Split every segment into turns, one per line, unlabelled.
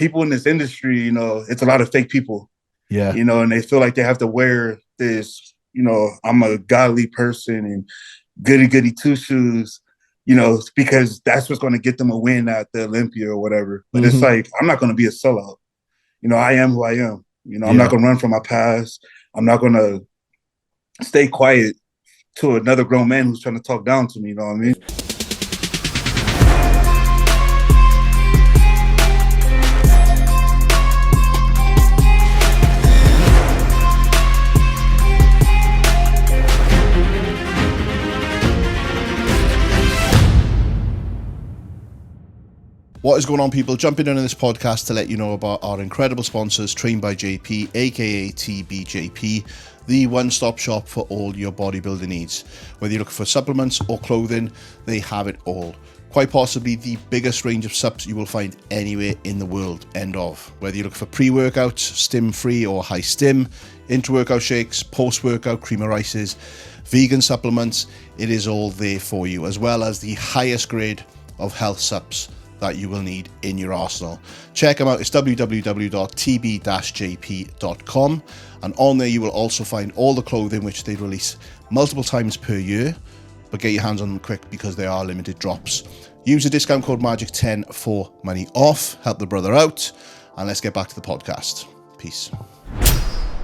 people in this industry, it's a lot of fake people,
Yeah.
And they feel like they have to wear this, I'm a godly person and goody goody two shoes, because that's what's going to get them a win at the Olympia or whatever. But it's like, I'm not going to be a sellout. I am who I am. I'm not going to run from my past. I'm not going to stay quiet to another grown man who's trying to talk down to me. You know what I mean?
What is going on, people? Jumping in on this podcast to let you know about our incredible sponsors, Trained by JP, aka TBJP, the one-stop shop for all your bodybuilding needs. Whether you're looking for supplements or clothing, they have it all. Quite possibly the biggest range of subs you will find anywhere in the world, end of. Whether you're looking for pre-workouts, stim-free or high stim, intra-workout shakes, post-workout cream of rices, vegan supplements, it is all there for you, as well as the highest grade of health subs that you will need in your arsenal. Check them out. It's www.tb-jp.com, and on there you will also find all the clothing which they release multiple times per year, but get your hands on them quick because they are limited drops. Use the discount code MAGIC10 for money off. Help the brother out, and let's get back to the podcast. Peace.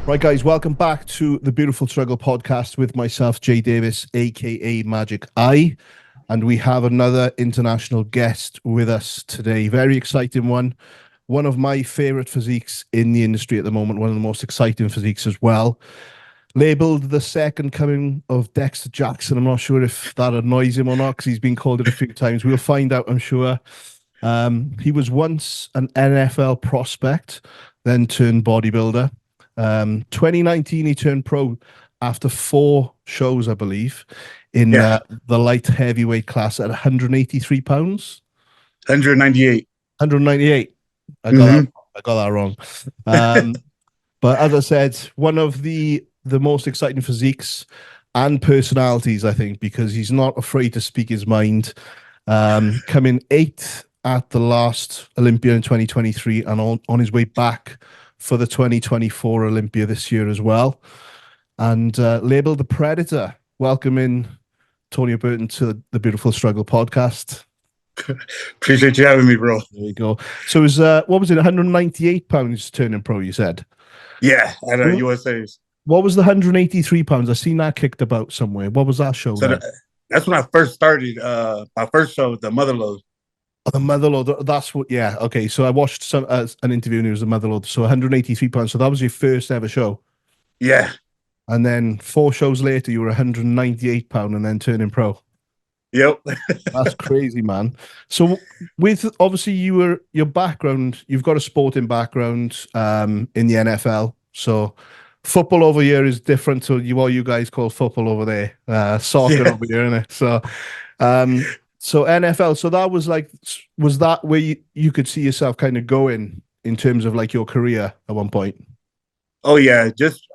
Right, guys, welcome back to the Beautiful Struggle podcast with myself, Jay Davis, aka Magic Eye. And we have another international guest with us today. Very exciting one. One of my favorite physiques in the industry at the moment. One of the most exciting physiques as well. Labeled the second coming of Dexter Jackson. I'm not sure if that annoys him or not, because he's been called it a few times. We'll find out, I'm sure. He was once an NFL prospect, then turned bodybuilder. 2019, he turned pro after 4 shows, I believe, in the light heavyweight class at 183 pounds.
198.
198. I got that wrong. But as I said, one of the most exciting physiques and personalities, I think, because he's not afraid to speak his mind. Coming 8th at the last Olympia in 2023 and on his way back for the 2024 Olympia this year as well. And labeled the Predator. Welcome in Tonio Burton to the Beautiful Struggle podcast.
Appreciate you having me, bro.
There you go. So it was, what was it, 198 pounds turning pro, you said?
Yeah, at USA's.
What was the 183 pounds? I seen that kicked about somewhere. What was that show?
So that's when I first started. My first show, the Motherload.
Oh, the Motherload. That's what. Yeah. Okay. So I watched an interview and it was the Motherload. So 183 pounds. So that was your first ever show.
Yeah.
And then 4 shows later, you were 198 pound and then turning pro.
Yep.
That's crazy, man. So with obviously your background, you've got a sporting background in the NFL. So football over here is different to what you guys call football over there. Soccer over here, isn't it? So so NFL. So that was like, was that where you could see yourself kind of going in terms of like your career at one point?
Oh yeah, just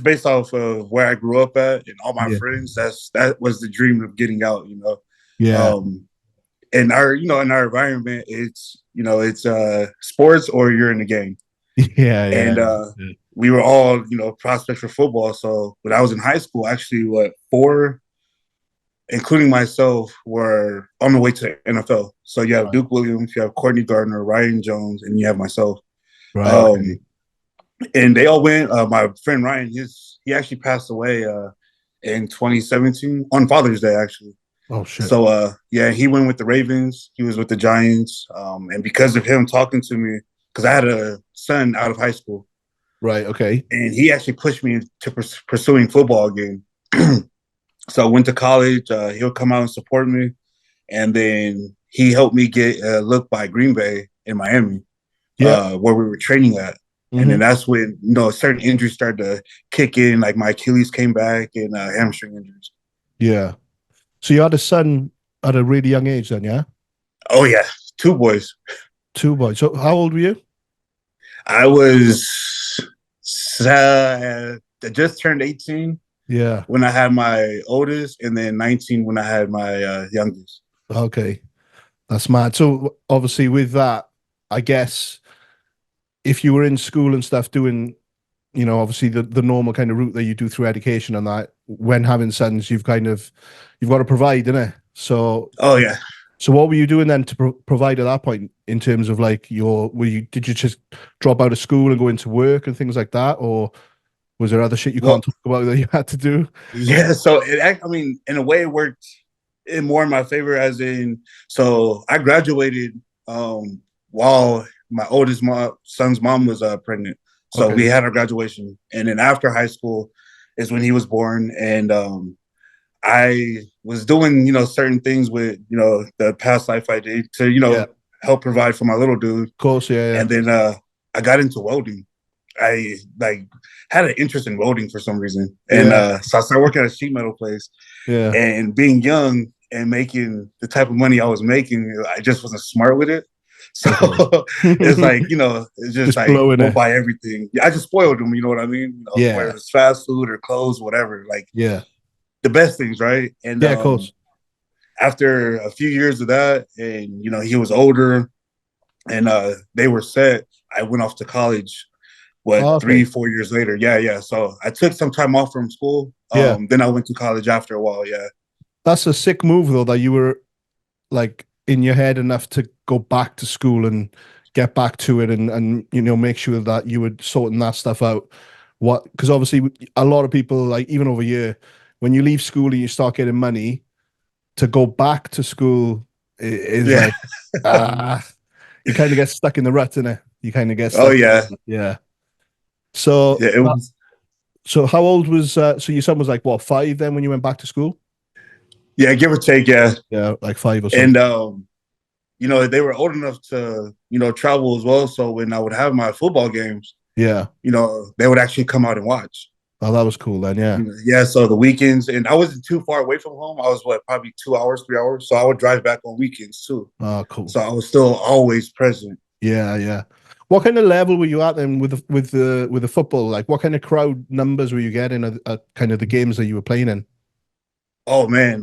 based off of where I grew up at and all my friends, that was the dream of getting out,
Yeah.
In our environment, it's sports or you're in the game.
Yeah.
And we were all, prospects for football. So when I was in high school, actually 4, including myself, were on the way to the NFL. So you have Duke Williams, you have Courtney Gardner, Ryan Jones, and you have myself.
Right.
And they all went. My friend Ryan, he actually passed away in 2017 on Father's Day, actually.
Oh shit!
So he went with the Ravens. He was with the Giants, and because of him talking to me, because I had a son out of high school,
right? Okay,
and he actually pushed me to pursuing football again. So I went to college. He'll come out and support me, and then he helped me get a look by Green Bay in Miami, where we were training at. And then that's when, certain injuries started to kick in, like my Achilles came back and hamstring injuries.
Yeah. So you had a son at a really young age then, yeah?
Oh, yeah. 2 boys.
2 boys. So how old were you?
I was just turned 18.
Yeah.
When I had my oldest, and then 19 when I had my youngest.
Okay. That's mad. So obviously with that,
I guess if you were in school and stuff doing, obviously the normal kind of route that you do through education and that, when having sons, you've got to provide, innit? So,
Oh yeah.
so what were you doing then to provide at that point in terms of like did you just drop out of school and go into work and things like that? Or was there other shit you can't talk about that you had to do?
Yeah. So I mean, in a way it worked more in my favor, as in, so I graduated while my oldest son's mom was pregnant. So we had our graduation, and then after high school is when he was born, and I was doing certain things with the past life I did to help provide for my little dude.
Of course, yeah.
And then I got into welding. I had an interest in welding for some reason, and so I started working at a sheet metal place.
Yeah,
and being young and making the type of money I was making, I just wasn't smart with it. So it's like, it's just like, we'll buy everything. I just spoiled them, you know what I mean? Whether it's fast food or clothes, whatever. Like, the best things, right? And
of course.
After a few years of that, and he was older, and they were set, I went off to college. 3-4 years later? Yeah. So I took some time off from school. Then I went to college after a while. Yeah.
That's a sick move, though, that you were like in your head enough to go back to school and get back to it and make sure that you were sorting that stuff out. Because obviously a lot of people, like even over here, when you leave school and you start getting money, to go back to school is like, you kind of get stuck in the rut, innit? You kind of get stuck.
Oh, yeah.
Yeah. So,
it was.
So how old was, so your son was like, what, 5 then when you went back to school?
Yeah, give or take, yeah.
Yeah, like 5 or something.
And, they were old enough to, travel as well. So when I would have my football games, they would actually come out and watch.
Oh, that was cool then, yeah.
Yeah, so the weekends, and I wasn't too far away from home. I was, probably 2 hours, 3 hours. So I would drive back on weekends too.
Oh, cool.
So I was still always present.
Yeah. What kind of level were you at then with the football? Like, what kind of crowd numbers were you getting at kind of the games that you were playing in?
Oh man,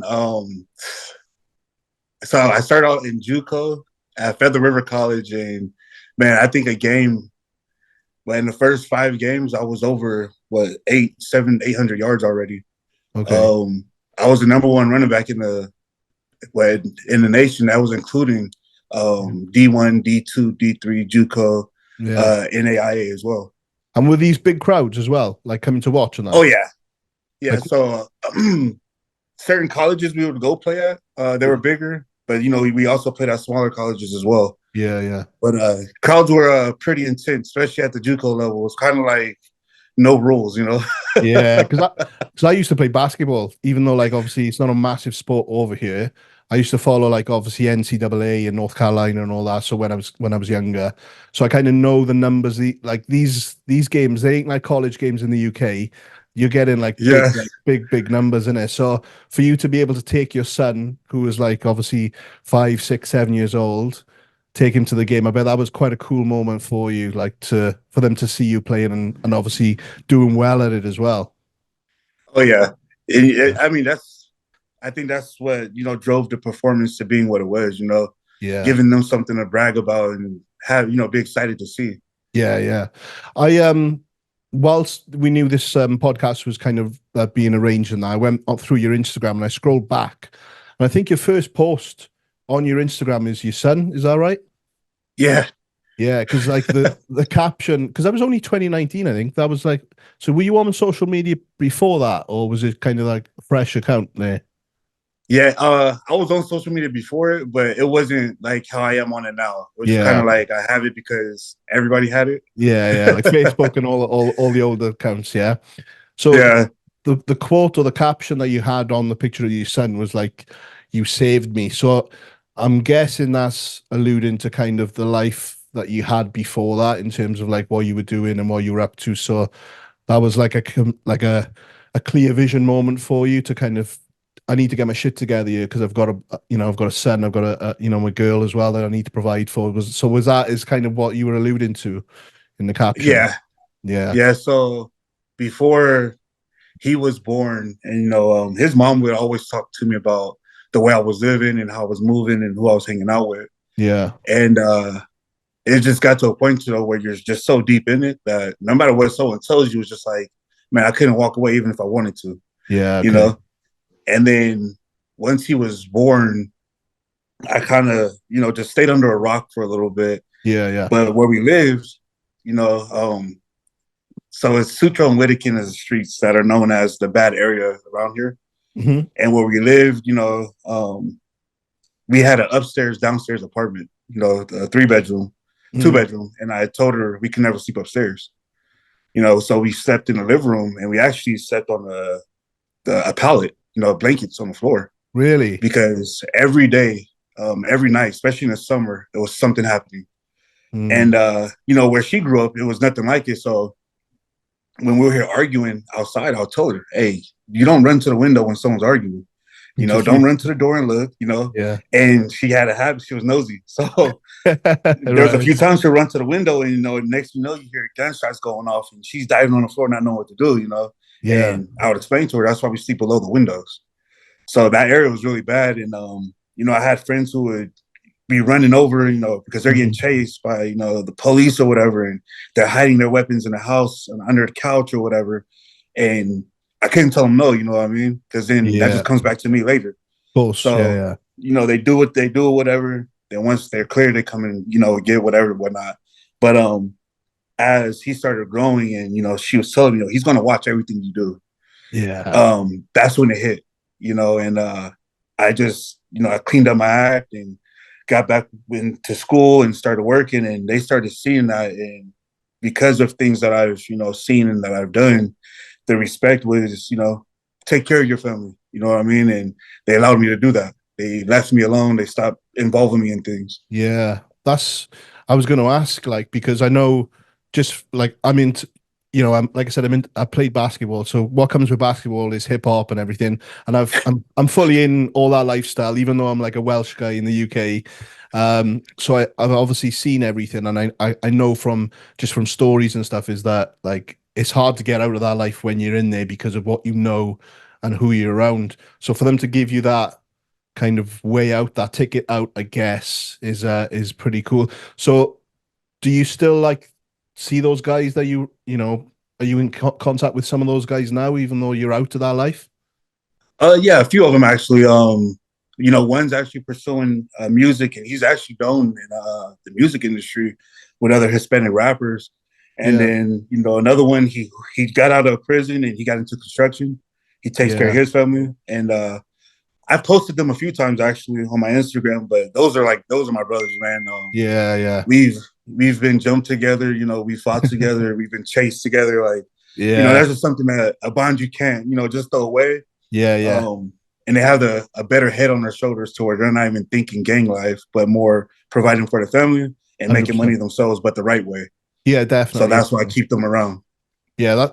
so I started out in JUCO at Feather River College, and man, I think a game. But in the first 5 games, I was over 800 yards already.
Okay.
I was the #1 running back in the nation. That was including D1, D2, D3, JUCO, NAIA as well.
And were these big crowds as well, like coming to watch and that?
Oh yeah. Like, so certain colleges we would go play at, they were bigger, but we also played at smaller colleges as well.
Yeah.
But crowds were pretty intense, especially at the JUCO level. It was kind of like no rules,
Yeah, because I used to play basketball, even though like obviously it's not a massive sport over here. I used to follow like obviously NCAA and North Carolina and all that. So when I was younger, so I kind of know the numbers. These games, they ain't like college games in the UK. You're getting like big numbers in it. So for you to be able to take your son, who was like obviously 5, 6, 7 years old, take him to the game, I bet that was quite a cool moment for you, like for them to see you playing and obviously doing well at it as well.
Oh yeah, I mean I think that's what drove the performance to being what it was. Giving them something to brag about and have be excited to see.
Yeah. I whilst we knew this podcast was kind of being arranged, and I went up through your Instagram and I scrolled back, and I think your first post on your Instagram is your son. Is that right?
Yeah.
Yeah, because like the caption, because that was only 2019, I think. That was like, so were you on social media before that, or was it kind of like a fresh account there?
Yeah, I was on social media before it, but it wasn't like how I am on it now. It was kind of like I have it because everybody had it.
Yeah, like Facebook and all the older accounts. Yeah. So the quote or the caption that you had on the picture of your son was like, "You saved me." So I'm guessing that's alluding to kind of the life that you had before that, in terms of like what you were doing and what you were up to. So that was like a clear vision moment for you to kind of, I need to get my shit together here because I've got a son, I've got my girl as well that I need to provide for. Was that is kind of what you were alluding to in the caption? Yeah.
So before he was born, and his mom would always talk to me about the way I was living and how I was moving and who I was hanging out with.
Yeah.
And it just got to a point, where you're just so deep in it that no matter what someone tells you, it's just like, man, I couldn't walk away even if I wanted to.
Yeah, okay.
You know. And then once he was born, I kind of, just stayed under a rock for a little bit.
Yeah, yeah.
But where we lived, so it's 𝘗𝘳𝘰𝘶𝘥𝘭𝘺 and 𝘴𝘱𝘰𝘶 is the streets that are known as the bad area around here.
Mm-hmm.
And where we lived, we had an upstairs, downstairs apartment, a 3-bedroom, 2-bedroom. And I told her we can never sleep upstairs. So we slept in the living room, and we actually slept on a pallet, blankets on the floor.
Really?
Because every day, every night, especially in the summer, there was something happening. And, where she grew up, it was nothing like it. So when we were here arguing outside, I told her, hey, you don't run to the window when someone's arguing. Don't run to the door and look,
Yeah.
And she had a habit. She was nosy. So there's a few times she'll run to the window and, next you hear gunshots going off and she's diving on the floor, not knowing what to do,
Yeah.
And I would explain to her, that's why we sleep below the windows. So that area was really bad. And, I had friends who would be running over, because they're getting chased by, the police or whatever. And they're hiding their weapons in the house and under the couch or whatever. And I couldn't tell them no, you know what I mean? Because then that just comes back to me later.
Of course.
So, they do what they do or whatever. Then once they're clear, they come and, get whatever, whatnot. But as he started growing and, she was telling me, he's going to watch everything you do.
Yeah.
That's when it hit, and I just, I cleaned up my act and got back into school and started working, and they started seeing that. And because of things that I've, seen and that I've done, the respect was, take care of your family, you know what I mean? And they allowed me to do that. They left me alone. They stopped involving me in things.
Yeah. I was going to ask, like, because I know just like, I mean, like I said, I played basketball. So what comes with basketball is hip hop and everything. And I'm fully in all that lifestyle, even though I'm like a Welsh guy in the UK. So I've obviously seen everything, and I know from stories and stuff is that like it's hard to get out of that life when you're in there because of what you know and who you're around. So for them to give you that kind of way out, that ticket out, I guess, is pretty cool. So do you still like see those guys that are you in contact with some of those guys now, even though you're out of that life?
Yeah, a few of them actually. One's actually pursuing music, and he's actually known in the music industry with other Hispanic rappers. And then, another one, he got out of prison and he got into construction. He takes care of his family. And I posted them a few times actually on my Instagram, but those are my brothers, man. We've been jumped together, we fought together, we've been chased together. Like, that's just something that a bond you can't, just throw away. And they have a better head on their shoulders to where they're not even thinking gang life, but more providing for the family and 100%. Making money themselves, but the right way.
Yeah, definitely.
So that's why I keep them around.
Yeah,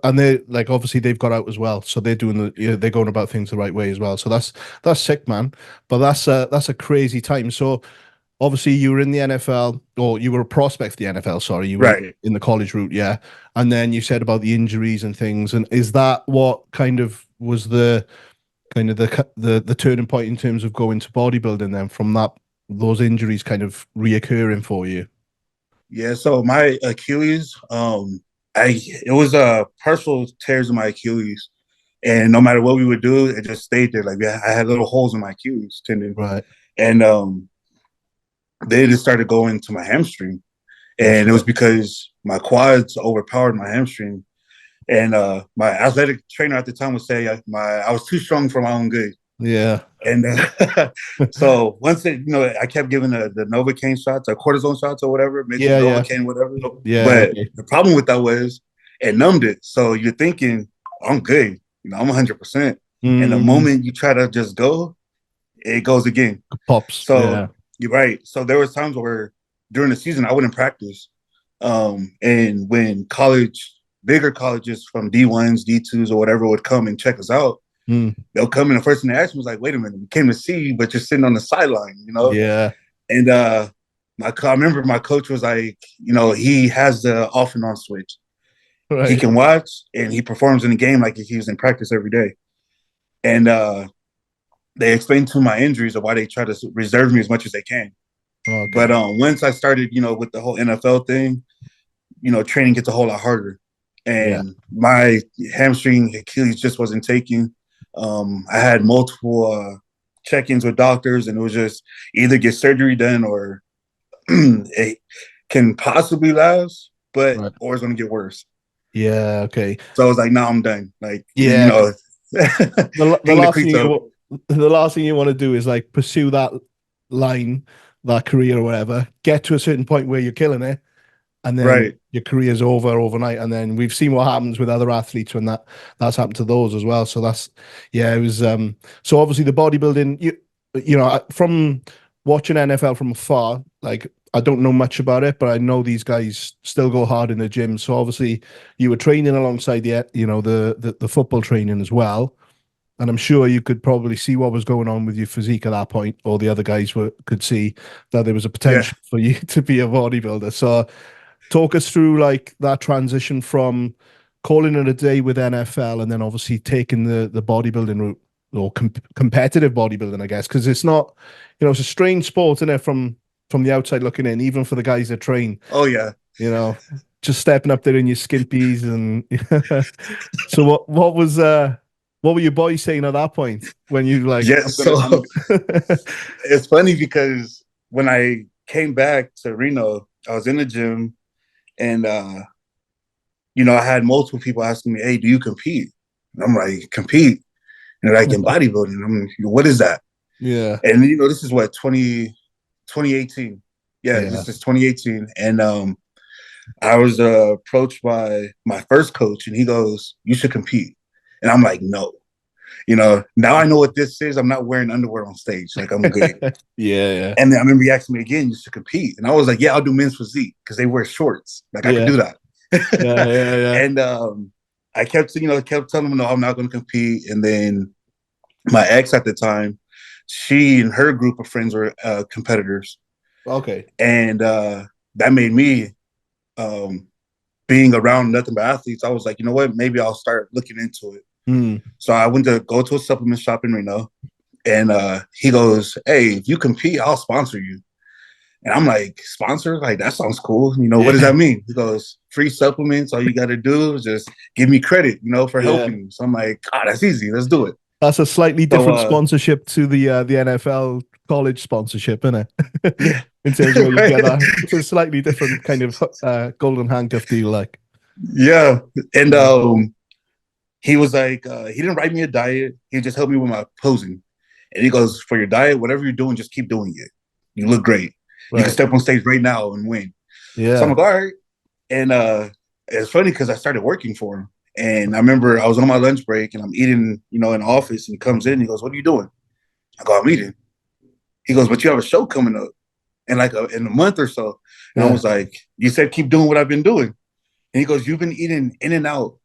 and they like obviously they've got out as well, so they're doing they're going about things the right way as well. So that's sick, man. But that's a crazy time. So obviously you were in the NFL, or you were a prospect for the NFL. Sorry, you were in the college route, yeah. And then you said about the injuries and things. And is that what kind of was the turning point in terms of going to bodybuilding? Then from those injuries kind of reoccurring for you?
Yeah. So my Achilles, it was partial tears in my Achilles, and no matter what we would do, it just stayed there. Like I had little holes in my Achilles tendon,
right?
And they just started going to my hamstring, and it was because my quads overpowered my hamstring. And my athletic trainer at the time would say I was too strong for my own good.
Yeah.
And so once I kept giving the Novocaine shots or cortisone shots or whatever, Novocaine, whatever.
Yeah.
But the problem with that was it numbed it. So you're thinking, I'm good. I'm 100%. And the moment you try to just go, it goes again.
Pops.
So you're right. So there was times where during the season I wouldn't practice. And when bigger colleges from D1s, D2s, or whatever would come and check us out, they'll come and the first thing they asked me was like, wait a minute, we came to see you, but you're sitting on the sideline,
Yeah.
And I remember my coach was like, he has the off and on switch. Right. He can watch and he performs in the game like if he was in practice every day. And they explained to my injuries of why they try to reserve me as much as they can.
Okay.
But once I started, with the whole NFL thing, training gets a whole lot harder. And my hamstring Achilles just wasn't taking. I had multiple check-ins with doctors, and it was just either get surgery done or it can possibly last, or it's going to get worse.
Yeah. Okay.
So I was like, no, I'm done. Like,
the last thing you want to do is like pursue that line, that career or whatever, get to a certain point where you're killing it, and then your career's over overnight. And then we've seen what happens with other athletes when that's happened to those as well. So it was so obviously the bodybuilding, from watching NFL from afar, like I don't know much about it, but I know these guys still go hard in the gym. So obviously you were training alongside the football training as well. And I'm sure you could probably see what was going on with your physique at that point, or the other guys could see that there was a potential for you to be a bodybuilder. So talk us through like that transition from calling it a day with NFL and then obviously taking the bodybuilding route, or competitive bodybuilding, I guess, because it's not, it's a strange sport, isn't it, from the outside looking in, even for the guys that train.
Oh yeah.
Just stepping up there in your skimpies and so what were your boys saying at that point when you like?
Yeah, so it's funny because when I came back to Reno, I was in the gym, and I had multiple people asking me, "Hey, do you compete?" And I'm like, "Compete?" And they're like, "In bodybuilding." I'm like, "What is that?"
Yeah.
And this is what 2018. Yeah, this is 2018, and I was approached by my first coach, and he goes, "You should compete." And I'm like, no, now I know what this is. I'm not wearing underwear on stage. Like, I'm good.
Yeah.
And then I remember he asked me again, you should compete. And I was like, yeah, I'll do men's physique because they wear shorts. Like, I can do that.
Yeah.
And I kept telling him, no, I'm not going to compete. And then my ex at the time, she and her group of friends were competitors.
Okay.
And that made me, being around nothing but athletes, I was like, you know what? Maybe I'll start looking into it. So I went to go to a supplement shop in Reno, and he goes, "Hey, if you compete, I'll sponsor you." And I'm like, "Sponsor? Like, that sounds cool. What does that mean?" He goes, "Free supplements. All you got to do is just give me credit, for helping you." So I'm like, that's easy. Let's do it.
That's a slightly different sponsorship to the NFL college sponsorship, isn't it?
Yeah.
In terms of where you get that. It's a slightly different kind of golden handcuff deal, like.
Yeah. And he was like, he didn't write me a diet. He just helped me with my posing. And he goes, for your diet, whatever you're doing, just keep doing it. You look great. You can step on stage right now and win.
Yeah.
So I'm like, all right. And it's funny because I started working for him. And I remember I was on my lunch break and I'm eating, in the office, and he comes in and he goes, "What are you doing?" I go, "I'm eating." He goes, "But you have a show coming up in in a month or so." And I was like, "You said keep doing what I've been doing." And he goes, "You've been eating In-N-Out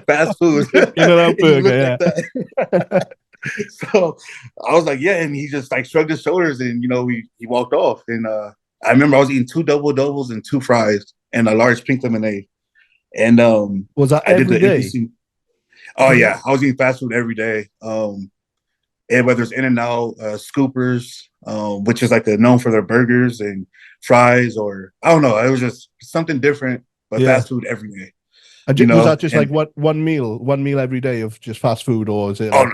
fast food."
In-N-Out burger, yeah.
So I was like, "Yeah." And he just like shrugged his shoulders and, he walked off. And I remember I was eating 2 double-doubles and 2 fries and a large pink lemonade. And
was that every day?
Oh yeah, I was eating fast food every day. And whether it's In-N-Out, Scoopers, which is like known for their burgers and fries, or I don't know, it was just something different, but fast food every day.
Was that just like one meal every day of just fast food, or is it?
Oh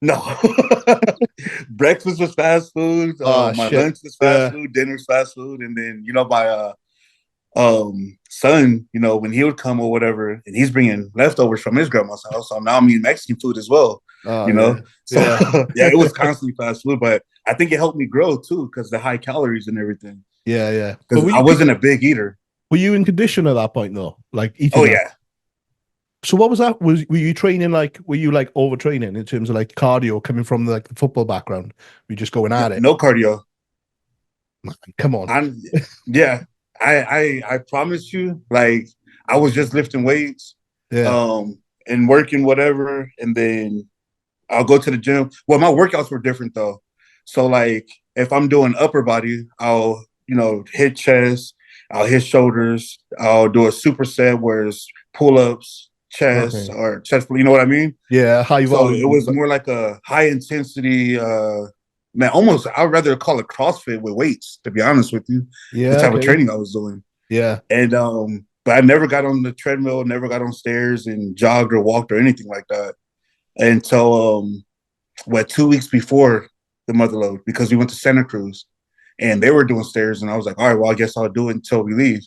no. Breakfast was fast food. My lunch was fast food. Dinner's fast food, and then my son, when he would come or whatever, and he's bringing leftovers from his grandma's house, so now I'm eating Mexican food as well. So it was constantly fast food, but I think it helped me grow too because the high calories and everything.
Yeah.
Because I wasn't a big eater.
Were you in condition at that point though? Like eating?
Oh yeah.
So what was that? Were you training were you like overtraining in terms of like cardio coming from the football background? Were you just going at it?
No cardio.
Man, come on.
I promise you, like I was just lifting weights, and working whatever, and then I'll go to the gym. Well, my workouts were different though. So like if I'm doing upper body, I'll hit chest, I'll hit shoulders, I'll do a superset where it's pull-ups, chest, or chest. You know what I mean?
Yeah, high volume.
So it was more like a high intensity, man, almost I'd rather call it CrossFit with weights, to be honest with you.
Yeah,
The type of training I was doing.
Yeah.
And but I never got on the treadmill, never got on stairs and jogged or walked or anything like that until 2 weeks before the motherload, because we went to Santa Cruz and they were doing stairs, and I was like, all right, well, I guess I'll do it until we leave.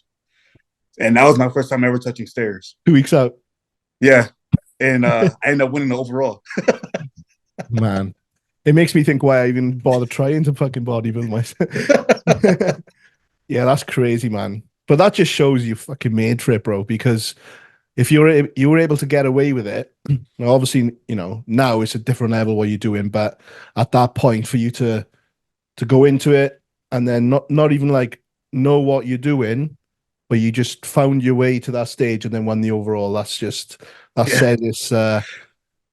And that was my first time ever touching stairs.
2 weeks out.
Yeah. And I ended up winning the overall.
Man, it makes me think why I even bother trying to fucking bodybuild myself. Yeah, that's crazy, man. But that just shows you fucking made for it, bro. Because if you were able to get away with it, obviously, you know, now it's a different level what you're doing. But at that point, for you to go into it and then not even like know what you're doing, but you just found your way to that stage and then won the overall. That's said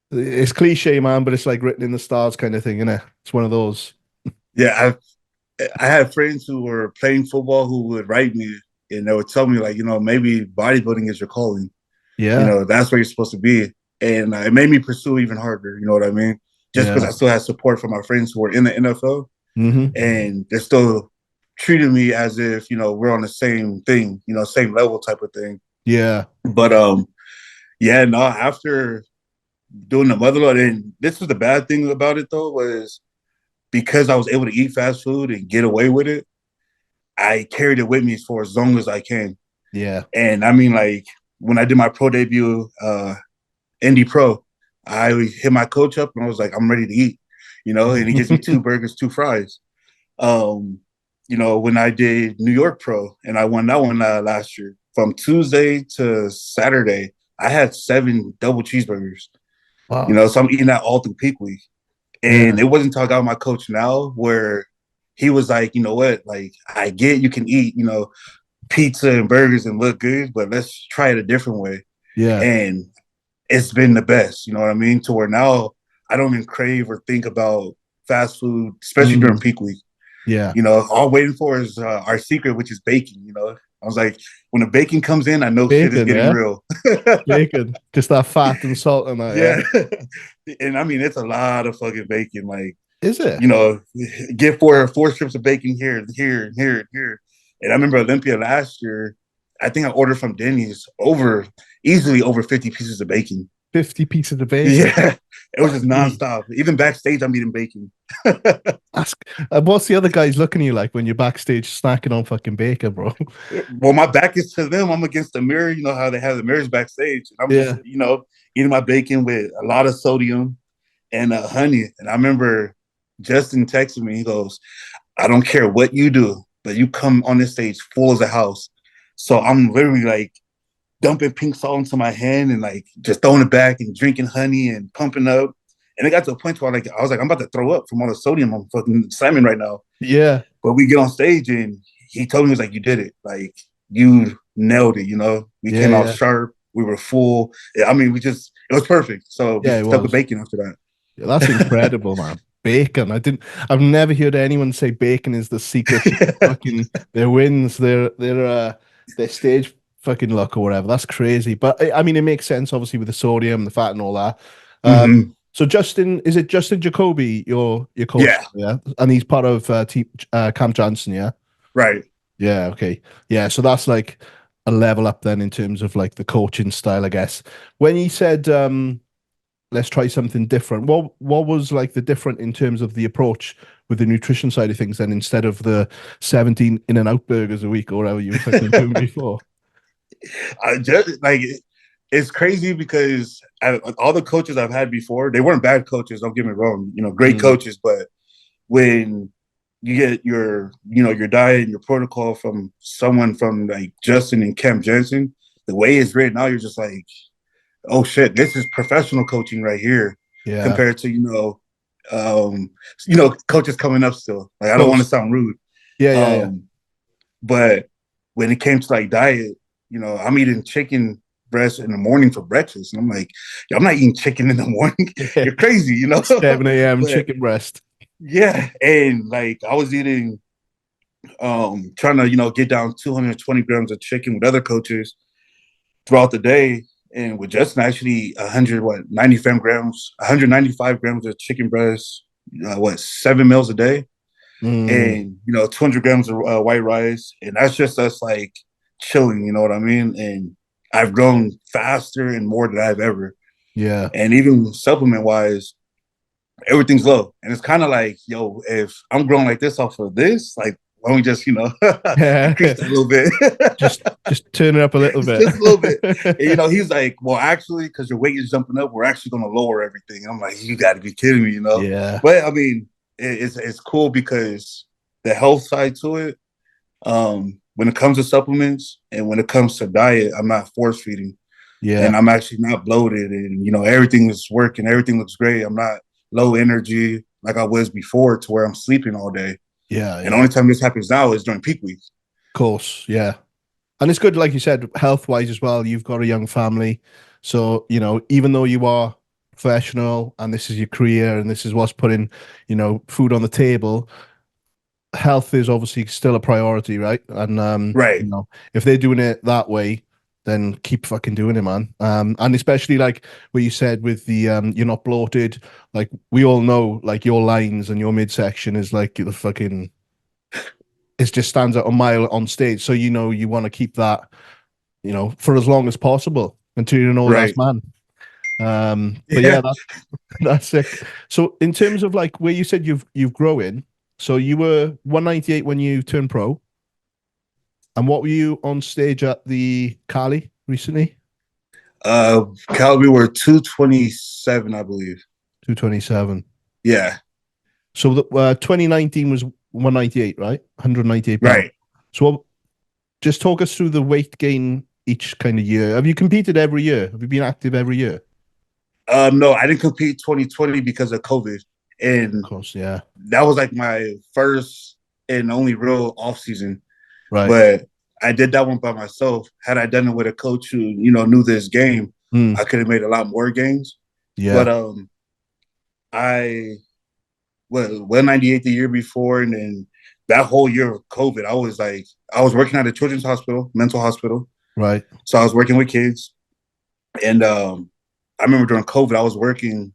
it's cliche, man, but it's like written in the stars kind of thing, isn't it? It's one of those.
Yeah, I had friends who were playing football who would write me and they would tell me, like, you know, maybe bodybuilding is your calling.
Yeah.
You know, that's where you're supposed to be. And it made me pursue even harder. You know what I mean? Just because I still had support from my friends who were in the NFL, and they're still treating me as if, you know, we're on the same thing, you know, same level type of thing.
Yeah.
But yeah, no, after doing the motherload, and this was the bad thing about it though, was because I was able to eat fast food and get away with it, I carried it with me for as long as I can.
Yeah.
And I mean, like, when I did my pro debut, Indy Pro, I hit my coach up and I was like, I'm ready to eat, you know, and he gives me 2 burgers, 2 fries. You know, when I did New York Pro and I won that one last year, from Tuesday to Saturday, I had 7 double cheeseburgers. Wow. You know, so I'm eating that all through peak week. And it wasn't until I got my coach now where he was like, you know what, like, I get you can eat, you know, pizza and burgers and look good, but let's try it a different way.
Yeah.
And it's been the best, you know what I mean? To where now I don't even crave or think about fast food, especially during peak week.
Yeah.
You know, all I'm waiting for is our secret, which is bacon, you know? I was like, when the bacon comes in, I know bacon, shit is getting real.
Bacon. Just that fat and salt and that.
Yeah. And I mean, it's a lot of fucking bacon. Like,
is it?
You know, get 4 strips of bacon here. And I remember Olympia last year, I think I ordered from Denny's easily over 50 pieces of bacon.
50 pieces of bacon?
Yeah. It was just nonstop. Even backstage, I'm eating bacon.
What's the other guys looking at you like when you're backstage snacking on fucking bacon, bro?
Well, my back is to them. I'm against the mirror. You know how they have the mirrors backstage. I'm just, you know, eating my bacon with a lot of sodium and honey. And I remember Justin texted me. He goes, I don't care what you do, but you come on this stage full as a house. So I'm literally like dumping pink salt into my hand and like just throwing it back and drinking honey and pumping up. And it got to a point where I was like, I'm about to throw up from all the sodium I'm fucking slamming right now.
Yeah.
But we get on stage and he told me, he was like, you did it. Like, you nailed it, you know? We came out sharp. We were full. I mean, it was perfect. So we stuck with bacon after that.
Yeah, that's incredible, man. Bacon. I've never heard anyone say bacon is the secret to fucking their wins, their stage fucking luck or whatever. That's crazy. But I mean, it makes sense obviously with the sodium, the fat and all that. So Justin, is it Justin Jacoby, your coach? Yeah. And he's part of Camp Johnson, yeah?
Right.
Yeah, okay. Yeah, so that's like a level up then in terms of like the coaching style, I guess. When he said let's try something different, what was like the different in terms of the approach with the nutrition side of things then, instead of the 17 In-N-Out burgers a week or whatever you were fucking doing before?
It's crazy because all the coaches I've had before, they weren't bad coaches, don't get me wrong, you know, great coaches, but when you get your diet and your protocol from someone from like Justin and Camp Johnson, the way it's written out, you're just like, oh shit, this is professional coaching right here. Yeah. Compared to, coaches coming up still. Like, I don't want to sound rude.
Yeah.
But when it came to like diet, you know, I'm eating chicken breast in the morning for breakfast. And I'm like, I'm not eating chicken in the morning. You're crazy, you know?
7 a.m. chicken breast.
Yeah. And like I was eating, trying to, get down 220 grams of chicken with other coaches throughout the day. And with Justin, actually 195 grams of chicken breast, what, 7 meals a day,
Mm.
and 200 grams of white rice, and that's just us like chilling. You know what I mean? And I've grown faster and more than I've ever.
Yeah.
And even supplement wise, everything's low. And it's kind of like, yo, if I'm growing like this off of this, like, why don't we just, increase that a little bit?
just turn it up a little bit.
Just a little bit. And, he's like, well, actually, because your weight is jumping up, we're actually going to lower everything. And I'm like, you got to be kidding me,
Yeah.
But I mean, it's cool because the health side to it, when it comes to supplements and when it comes to diet, I'm not force feeding.
Yeah.
And I'm actually not bloated, and everything is working. Everything looks great. I'm not low energy like I was before, to where I'm sleeping all day.
Yeah.
And the only time this happens now is during peak weeks.
Of course. Yeah. And it's good, like you said, health wise as well. You've got a young family. So, even though you are professional and this is your career and this is what's putting, food on the table, health is obviously still a priority, right? And
Right.
If they're doing it that way, then keep fucking doing it, man. And especially like what you said with the you're not bloated. Like, we all know, like, your lines and your midsection is like the fucking, it just stands out a mile on stage. So you want to keep that, for as long as possible until you're an old ass man. But yeah, that's sick. So in terms of like where you said you've grown, so you were 198 when you turned pro. And what were you on stage at the Cali recently?
Cali, we were 227, I believe.
227.
Yeah.
So the 2019 was 198, right? 198 pounds.
Right.
So just talk us through the weight gain each kind of year. Have you competed every year? Have you been active every year?
No, I didn't compete 2020 because of COVID. And
of course, yeah.
That was like my first and only real off season.
Right.
But I did that one by myself. Had I done it with a coach who, knew this game, I could have made a lot more gains.
Yeah.
But I 198 the year before, and then that whole year of COVID, I was working at a children's hospital, mental hospital.
Right.
So I was working with kids. And I remember during COVID, I was working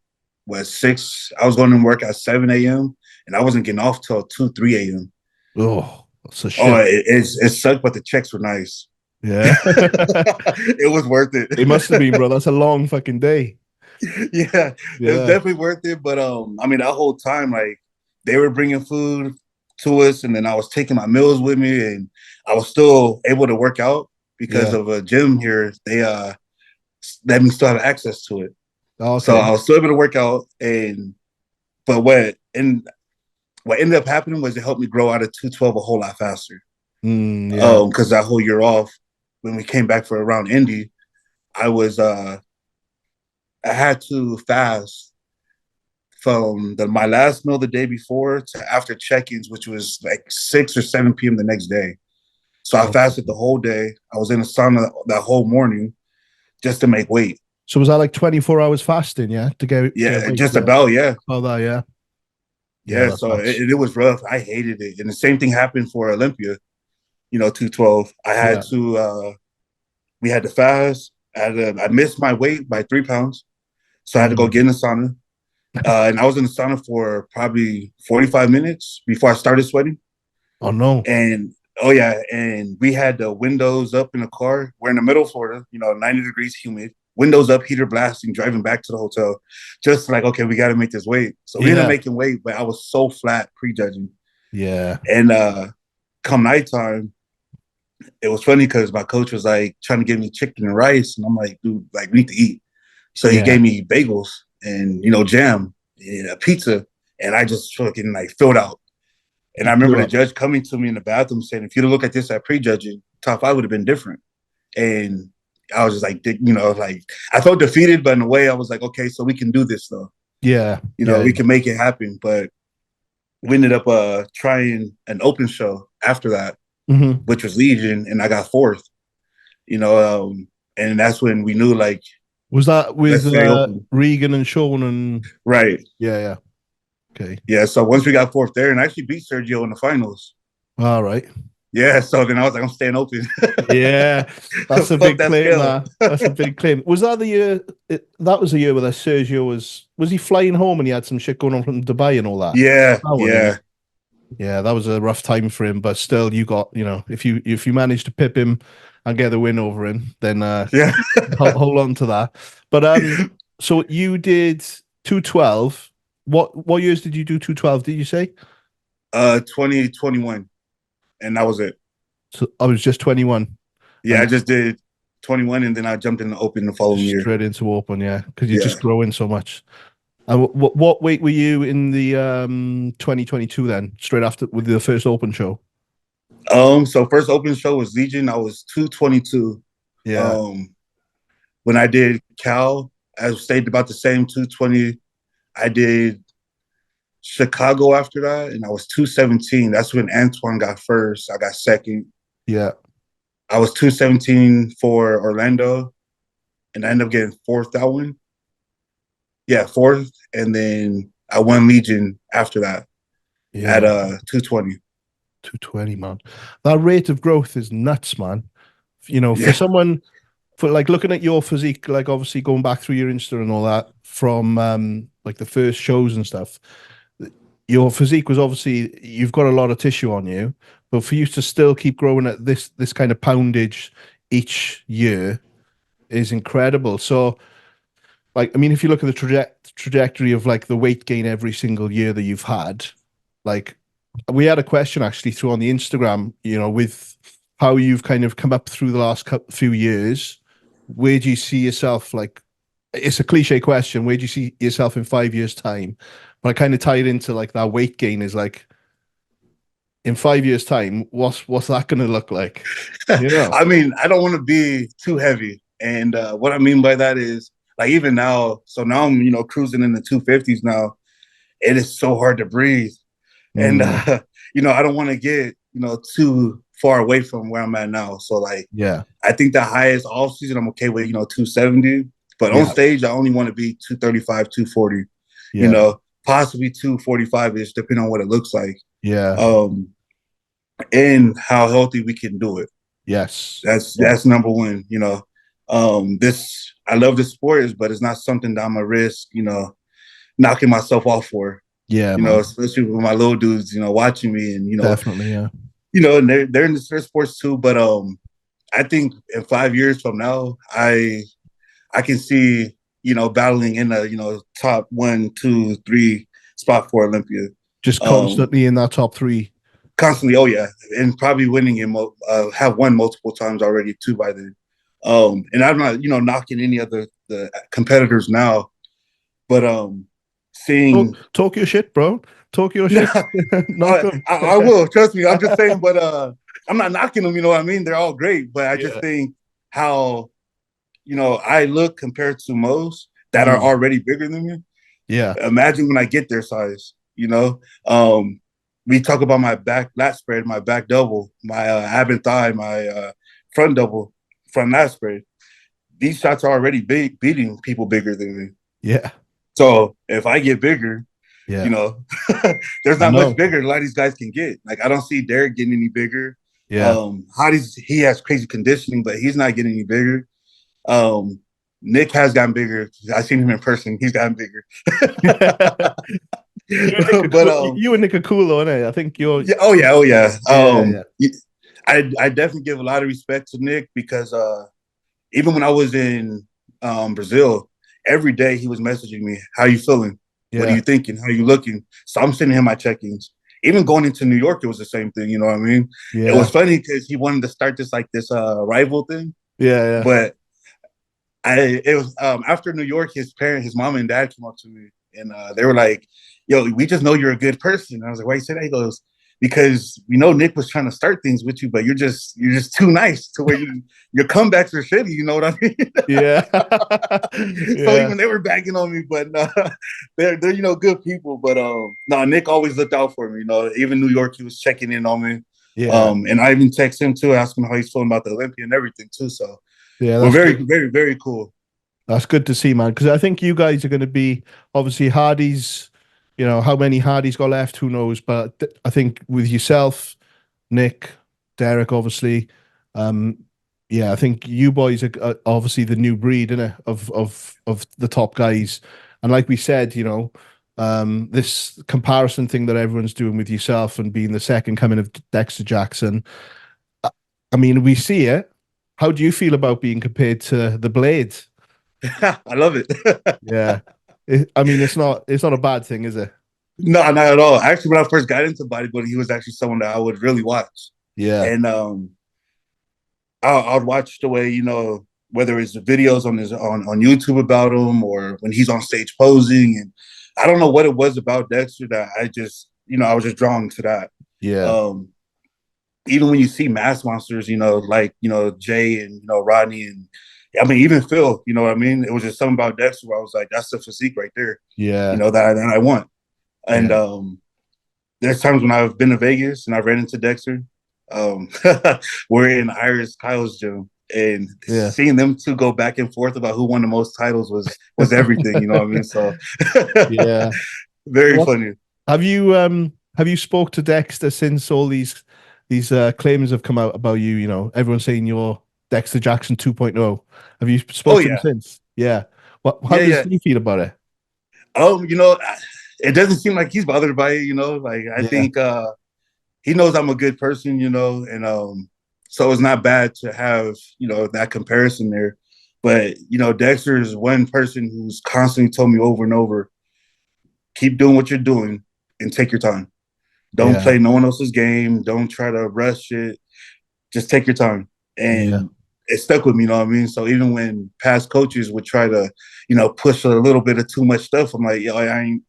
I was going to work at 7 a.m. and I wasn't getting off till 2, 3 a.m.
Oh, that's a shit.
Oh, it sucked, but the checks were nice.
Yeah.
It was worth it.
It must have been, bro. That's a long fucking day.
Yeah, it was definitely worth it. But I mean, that whole time, like, they were bringing food to us, and then I was taking my meals with me, and I was still able to work out because of a gym here. They let me still have access to it.
Okay.
So I was still able to work out, but what ended up happening was it helped me grow out of 212 a whole lot faster. Because that whole year off, when we came back for around Indy, I had to fast from my last meal the day before to after check-ins, which was like 6 or 7 p.m. the next day. So I fasted the whole day. I was in the sauna that whole morning just to make weight.
So was that like 24 hours fasting, yeah? To get
just about, yeah.
Oh, that, yeah.
Yeah, so it was rough. I hated it. And the same thing happened for Olympia, 212. I had to, we had to fast. I missed my weight by 3 pounds. So I had to go get in the sauna. And I was in the sauna for probably 45 minutes before I started sweating.
Oh, no.
And, and we had the windows up in the car. We're in the middle of Florida, 90 degrees humid. Windows up, heater blasting, driving back to the hotel. Just like, okay, we got to make this weight. So we ended up making weight, but I was so flat prejudging.
Yeah.
And come nighttime, it was funny because my coach was like trying to give me chicken and rice. And I'm like, dude, like, we need to eat. So he gave me bagels and, jam and a pizza. And I just fucking like filled out. And I remember the judge coming to me in the bathroom saying, if you'd have looked at this at prejudging, top 5 would have been different. And I was just like, like, I felt defeated, but in a way I was like, okay, so we can do this though.
Yeah.
We can make it happen. But we ended up trying an open show after that, which was Legion, and I got 4th, and that's when we knew, like,
was that with Regan and Sean and
right?
Yeah. Okay.
Yeah. So once we got 4th there, and I actually beat Sergio in the finals.
All right.
Yeah, so then I was like, I'm staying open.
Yeah, that's a
Fuck
big
that
claim.
scale.
That's a big claim. Was that the year? That was the year where Sergio was he flying home and he had some shit going on from Dubai and all that.
Yeah,
That one,
yeah.
yeah, that was a rough time for him. But still, you got if you managed to pip him and get the win over him, then
Yeah.
hold on to that. But so you did 212. What years did you do 212? Did you say?
2021, and that was it.
So I was just 21.
Yeah, I just did 21, and then I jumped in the open the following year.
Straight into open, yeah, because you're just growing so much. And what weight were you in the 2022 then? Straight after with the first open show.
So first open show was Legion. I was 222.
Yeah.
When I did Cal, I stayed about the same 220. I did Chicago after that, and I was 217. That's when Antoine got first. I got second.
Yeah.
I was 217 for Orlando, and I ended up getting fourth that one. Yeah, fourth, and then I won Legion after that at 220.
220, man. That rate of growth is nuts, man. For someone, for like looking at your physique, like obviously going back through your Insta and all that from like the first shows and stuff, your physique was obviously, you've got a lot of tissue on you, but for you to still keep growing at this kind of poundage each year is incredible. So, like, I mean, if you look at the trajectory of like the weight gain every single year that you've had, like we had a question actually through on the Instagram, with how you've kind of come up through the last few years. Where do you see yourself? Like, it's a cliche question. Where do you see yourself in 5 years' time? But I kind of tie it into like that weight gain is like, in 5 years' time, what's that going to look like?
I mean, I don't want to be too heavy, and what I mean by that is like even now. So now I'm cruising in the 250s now. It is so hard to breathe, and I don't want to get too far away from where I'm at now. So like,
yeah,
I think the highest off season I'm okay with 270, but on stage I only want to be 235, 240. Possibly 245-ish, depending on what it looks like.
Yeah.
And how healthy we can do it.
Yes.
That's number one. I love the sport, but it's not something that I'm a risk, knocking myself off for.
Yeah.
Especially with my little dudes, watching me and
definitely, yeah.
And they're in the sports too. But I think in 5 years from now, I can see battling in the top 1, 2, 3 spot for Olympia.
Just constantly in that top 3.
Constantly, oh yeah, and probably winning it. Have won multiple times already too by then. And I'm not knocking any of the competitors now, but seeing
talk your shit, bro. Talk your shit.
I will, trust me. I'm just saying, but I'm not knocking them. You know what I mean? They're all great, but I just think how I look compared to most that are already bigger than me.
Yeah.
Imagine when I get their size, we talk about my back lat spread, my back double, my ab and thigh, my front double, front lat spread. These shots are already big, beating people bigger than me.
Yeah.
So if I get bigger, there's not much bigger a lot of these guys can get. Like I don't see Derek getting any bigger.
Yeah.
He has crazy conditioning, but he's not getting any bigger. Nick has gotten bigger. I've seen him in person. He's gotten bigger.
You and Nick are cool, though, aren't you? I think you're.
Yeah, oh yeah. I definitely give a lot of respect to Nick because even when I was in Brazil, every day he was messaging me, "How you feeling? What are you thinking? How are you looking?" So I'm sending him my check-ins. Even going into New York, it was the same thing. You know what I mean? Yeah. It was funny because he wanted to start this rival thing.
Yeah.
But it was after New York, his mom and dad came up to me and they were like, "Yo, we just know you're a good person." And I was like, "Why you say that?" He goes, "Because we know Nick was trying to start things with you, but you're just too nice to where your comebacks are shitty." You know what I mean?
Yeah.
So even they were bagging on me, but they're good people. But no, Nick always looked out for me. Even New York, he was checking in on me.
Yeah.
And I even text him too, asking how he's feeling about the Olympia and everything too. So
yeah,
we're very, very, very cool.
That's good to see, man. Because I think you guys are going to be obviously Hardy's. How many Hardy's got left? Who knows? But I think with yourself, Nick, Derek, obviously. Yeah, I think you boys are obviously the new breed, innit, of the top guys. And like we said, you know, this comparison thing that everyone's doing with yourself and being the second coming of Dexter Jackson. I mean, we see it. How do you feel about being compared to the Blade?
I love it.
Yeah. I mean, it's not a bad thing, is it?
No, not at all. Actually, when I first got into bodybuilding, he was actually someone that I would really watch.
Yeah.
And I'd watch the way, you know, whether it's the videos on YouTube about him or when he's on stage posing. And I don't know what it was about Dexter that I just, you know, I was just drawn to that.
Yeah.
Even when you see mass monsters, you know, like, you know, Jay and, you know, Rodney and I mean, even Phil, you know what I mean? It was just something about Dexter where I was like, that's the physique right there.
Yeah.
You know, that I want. And there's times when I've been to Vegas and I ran into Dexter. We're in Iris Kyle's gym, and seeing them two go back and forth about who won the most titles was everything. You know what I mean? So
yeah,
very funny.
Have you spoke to Dexter since all these claims have come out about you? You know, everyone's saying you're Dexter Jackson 2.0. Have you spoken to him since? Yeah. How does he feel about it?
You know, it doesn't seem like he's bothered by it. You know, like I think he knows I'm a good person. You know, and so it's not bad to have, you know, that comparison there. But you know, Dexter is one person who's constantly told me over and over, keep doing what you're doing and take your time. Don't play no one else's game. Don't try to rush it. Just take your time. And it stuck with me, you know what I mean? So even when past coaches would try to, you know, push a little bit of too much stuff, I'm like, yo, I'm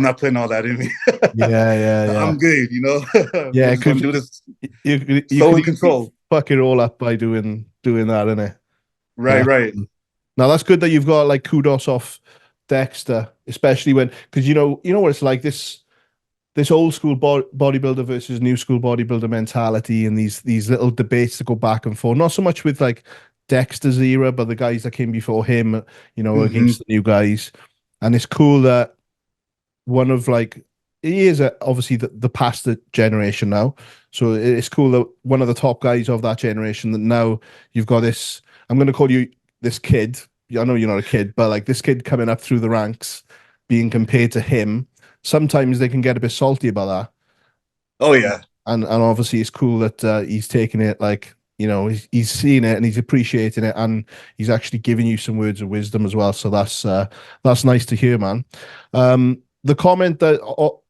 not putting all that in me.
Yeah.
I'm good, you know?
Yeah,
because do this
you
so in control.
Fuck it all up by doing that, innit?
Right.
Now that's good that you've got like kudos off Dexter, especially because you know what it's like, this old school bodybuilder versus new school bodybuilder mentality, and these little debates that go back and forth. Not so much with like Dexter's era, but the guys that came before him, you know, against the new guys. And it's cool that one of like, he is obviously the past generation now. So it's cool that one of the top guys of that generation, that now you've got this, I'm going to call you this kid. I know you're not a kid, but like this kid coming up through the ranks, being compared to him. Sometimes they can get a bit salty about that.
Oh yeah.
And obviously it's cool that he's taking it, like, you know, he's seeing it and he's appreciating it, and he's actually giving you some words of wisdom as well. So that's nice to hear, man. The comment that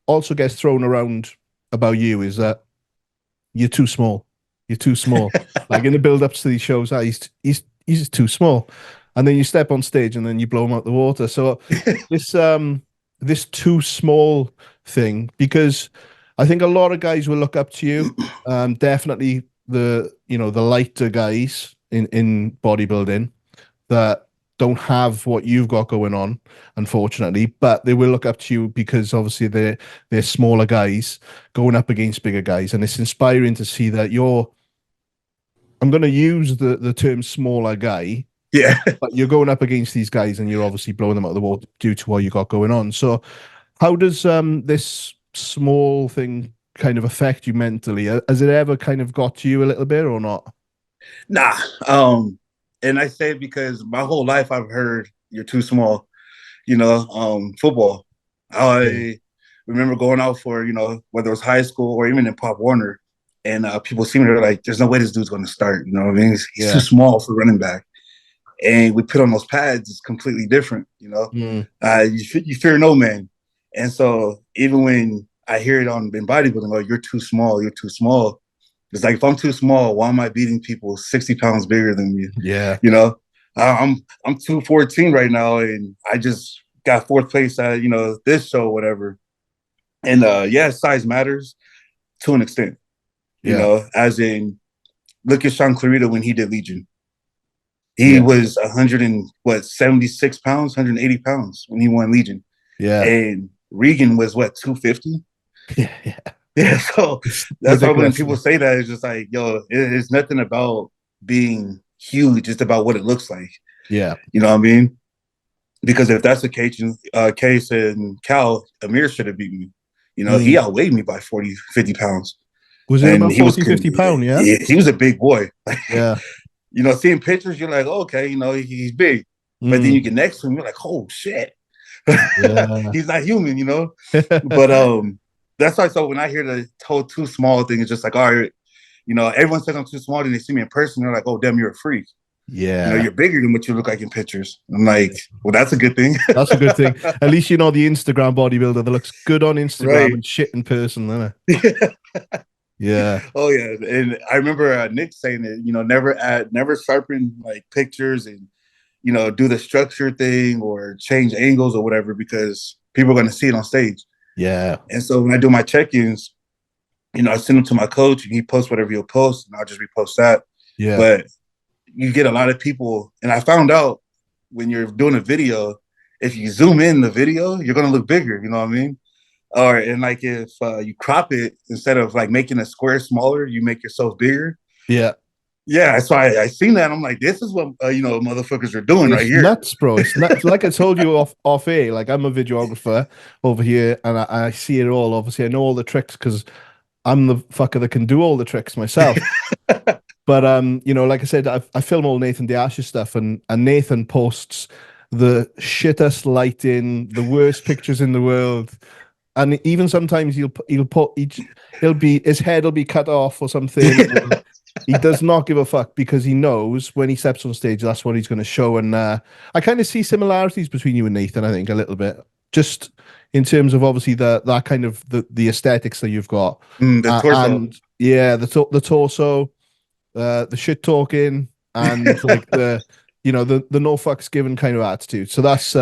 also gets thrown around about you is that you're too small. You're too small. Like in the build-ups to these shows, he's too small. And then you step on stage and then you blow him out the water. So this too small thing, because I think a lot of guys will look up to you. Definitely the lighter guys in bodybuilding that don't have what you've got going on, unfortunately, but they will look up to you because obviously they're smaller guys going up against bigger guys. And it's inspiring to see that I'm going to use the term smaller guy.
Yeah.
But you're going up against these guys and you're obviously blowing them out of the water due to what you got going on. So how does this small thing kind of affect you mentally? Has it ever kind of got to you a little bit or not?
Nah. And I say it because my whole life I've heard you're too small, you know, football. I remember going out for, you know, whether it was high school or even in Pop Warner, and people see me, they're like, there's no way this dude's going to start. You know what I mean? He's too small for running back. And we put on those pads, it's completely different, you know? You fear no man. And so even when I hear it in bodybuilding, like, you're too small, it's like, if I'm too small, why am I beating people 60 pounds bigger than me?
Yeah.
You know, I'm 214 right now, and I just got fourth place at, you know, this show, whatever. And size matters to an extent. You know, as in, look at 𝘗𝘳𝘰𝘶𝘥𝘭𝘺 when he did Legion. He was 176 pounds, 180 pounds when he won Legion. Yeah. And Regan was 250? Yeah. So that's why when people say that, it's just like, yo, it's nothing about being huge. It's about what it looks like.
Yeah.
You know what I mean? Because if that's the case in Cal, Amir should have beat me. You know, he outweighed me by 40, 50 pounds.
Was it
and
about 40, 50 pounds? Yeah.
He was a big boy.
Yeah.
You know, seeing pictures, you're like, oh, okay, you know, he's big. But then you get next to him, you're like, oh shit.
Yeah.
He's not human, you know? But that's why, so when I hear the whole too small thing, it's just like, all right, you know, everyone says I'm too small, and they see me in person, they're like, oh damn, you're a freak.
Yeah.
You know, you're bigger than what you look like in pictures. I'm like, well, that's a good thing.
That's a good thing. At least you know the Instagram bodybuilder that looks good on Instagram and shit in person, isn't it? Yeah.
Oh yeah. And I remember Nick saying it, you know, never sharpen like pictures and, you know, do the structure thing or change angles or whatever, because people are going to see it on stage.
Yeah.
And so when I do my check-ins, you know, I send them to my coach and he posts whatever he'll post and I'll just repost that.
Yeah.
But you get a lot of people. And I found out when you're doing a video, if you zoom in the video, you're going to look bigger. You know what I mean? And like if you crop it, instead of like making a square smaller, you make yourself bigger.
Yeah.
Yeah, that's why I seen that. I'm like, this is what you know, motherfuckers are doing right here.
Nuts, bro. It's nuts. Like I told you off air, like I'm a videographer over here, and I see it all. Obviously, I know all the tricks because I'm the fucker that can do all the tricks myself. But you know, like I said, I film all Nathan Diash's stuff, and Nathan posts the shittest lighting, the worst pictures in the world. And even sometimes his head will be cut off or something. He does not give a fuck because he knows when he steps on stage, that's what he's going to show. And I kind of see similarities between you and Nathan, I think, a little bit, just in terms of obviously that kind of the aesthetics that you've got.
The torso.
And yeah, the torso, the shit talking, and like the no fucks given kind of attitude. So that's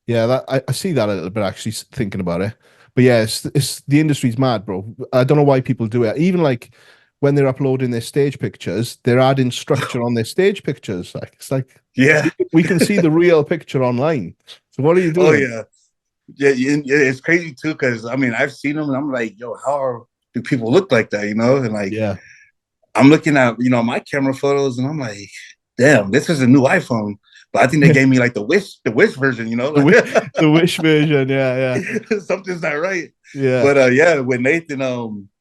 yeah, I see that a little bit actually thinking about it. But yeah, it's the industry's mad, bro. I don't know why people do it. Even like when they're uploading their stage pictures, they're adding structure on their stage pictures. Like it's like,
yeah,
we can see the real picture online. So what are you doing?
Oh yeah, it's crazy too, because I mean I've seen them and I'm like, yo, do people look like that? You know, and like,
yeah,
I'm looking at my camera photos and I'm like, damn, this is a new iPhone. But I think they gave me like the wish version, you know,
the wish version. Yeah,
yeah. Something's not right.
Yeah,
but yeah, with Nathan,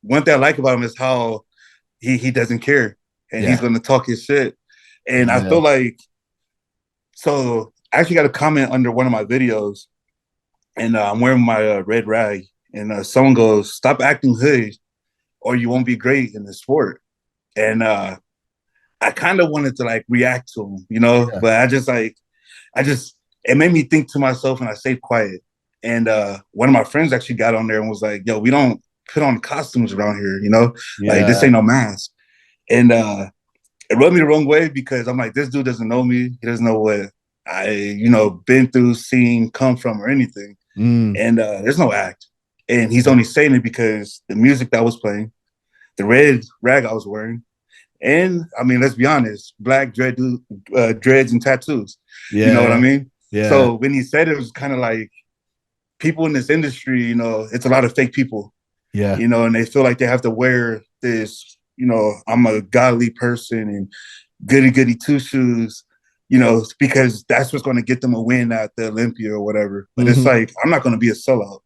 one thing I like about him is how he doesn't care and he's going to talk his shit. And I feel like, so I actually got a comment under one of my videos, and I'm wearing my red rag, and someone goes, "Stop acting hood, or you won't be great in the sport." And I kind of wanted to like react to him, you know, but it made me think to myself, and I stayed quiet. And one of my friends actually got on there and was like, yo, we don't put on costumes around here, you know, like this ain't no mask. And it rubbed me the wrong way because I'm like, this dude doesn't know me. He doesn't know what I, been through, seen, come from, or anything. And there's no act. And he's only saying it because the music that was playing, the red rag I was wearing, and I mean, let's be honest, black dreads and tattoos. Yeah. You know what I mean? Yeah. So when he said it, was kind of like people in this industry, it's a lot of fake people. Yeah. And they feel like they have to wear this, I'm a godly person and goody two shoes, because that's what's going to get them a win at the Olympia or whatever. But it's like, I'm not going to be a sellout.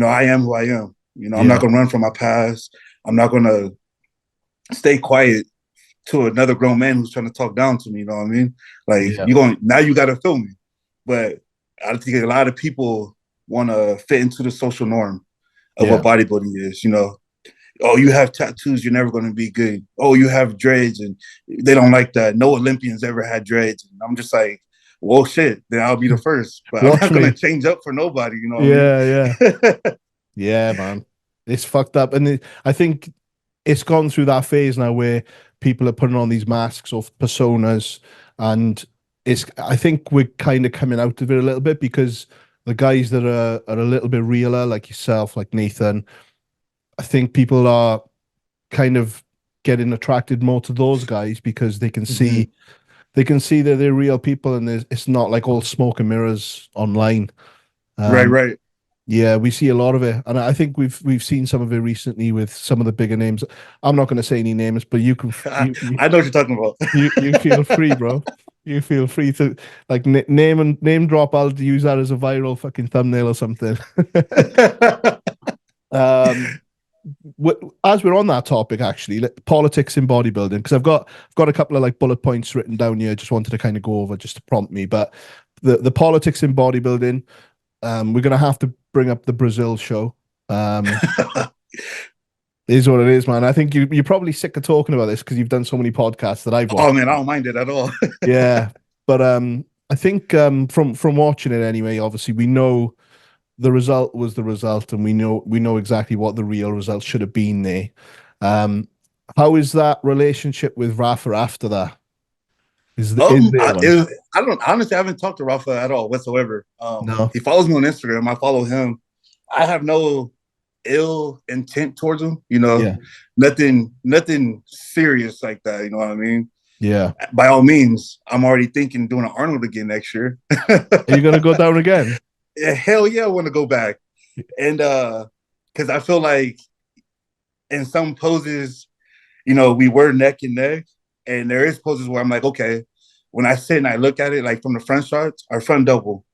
I am who I am. I'm not going to run from my past. I'm not going to stay quiet to another grown man who's trying to talk down to me. You know what I mean? Like now you got to film me. But I think a lot of people want to fit into the social norm of what bodybuilding is. Oh, you have tattoos, you're never going to be good. Oh, you have dreads, and they don't like that. No Olympians ever had dreads. And I'm just like, well, shit, then I'll be the first. But I'm not going to change up for nobody,
Yeah. Yeah, man. It's fucked up. And I think it's gone through that phase now where people are putting on these masks or personas. And I think we're kind of coming out of it a little bit because the guys that are a little bit realer, like yourself, like Nathan, I think people are kind of getting attracted more to those guys because they can see that they're real people and it's not like all smoke and mirrors online.
Right.
Yeah, we see a lot of it, and I think we've seen some of it recently with some of the bigger names. I'm not going to say any names, but you can.
I know what you're talking about.
You feel free, bro. You feel free to like name drop. I'll use that as a viral fucking thumbnail or something. as we're on that topic, actually, like, politics in bodybuilding, because I've got a couple of like bullet points written down here. Just wanted to kind of go over just to prompt me. But the politics in bodybuilding, we're gonna have to bring up the Brazil show. Is what it is, man. I think you're probably sick of talking about this because you've done so many podcasts that I've watched.
Oh man, I don't mind it at all.
Yeah, but I think from watching it anyway, obviously we know the result was the result, and we know exactly what the real result should have been there. How is that relationship with Rafa after that?
I don't honestly. I haven't talked to Rafa at all whatsoever.
No,
he follows me on Instagram. I follow him. I have no ill intent towards him. You know,
yeah,
nothing serious like that. You know what I mean?
yeah.
By all means, I'm already thinking doing an Arnold again next year.
Are you gonna go down again?
Yeah, hell yeah, I want to go back. And because I feel like in some poses, you know, we were neck and neck, and there is poses where I'm like, okay, when I sit and I look at it, like from the front shots or front double,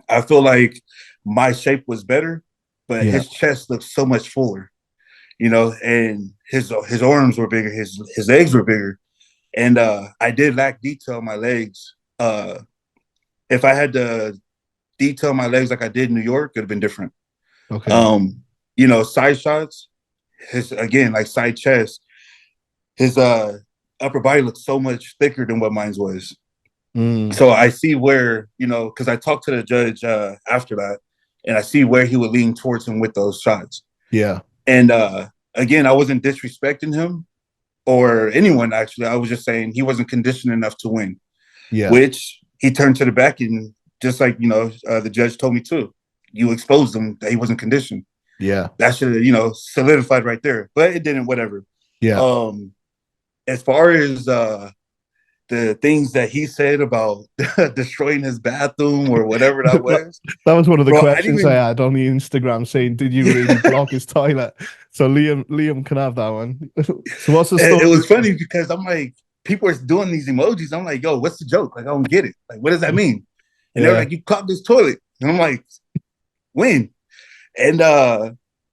I feel like my shape was better, but his chest looked so much fuller, you know, and his arms were bigger, his legs were bigger, and I did lack detail in my legs. If I had to detail my legs like I did in New York, it would have been different.
Okay.
You know, side shots, his again, like side chest, his upper body looks so much thicker than what mine was. So I see where, you know, because I talked to the judge after that, and I see where he would lean towards him with those shots.
Yeah.
And again, I wasn't disrespecting him or anyone, actually. I was just saying he wasn't conditioned enough to win.
Yeah.
Which he turned to the back, and just like, you know, the judge told me too, you exposed him that he wasn't conditioned.
Yeah.
That should have, you know, solidified right there. But it didn't, whatever.
Yeah.
As far as the things that he said about destroying his bathroom or whatever that was.
That was one of the questions I had on the Instagram, saying, did you really block his toilet? So Liam can have that one. So what's the story?
It was funny because I'm like, people are doing these emojis. I'm like, yo, what's the joke? Like, I don't get it. Like, what does that mean? And they're like, you caught this toilet. And I'm like, when? And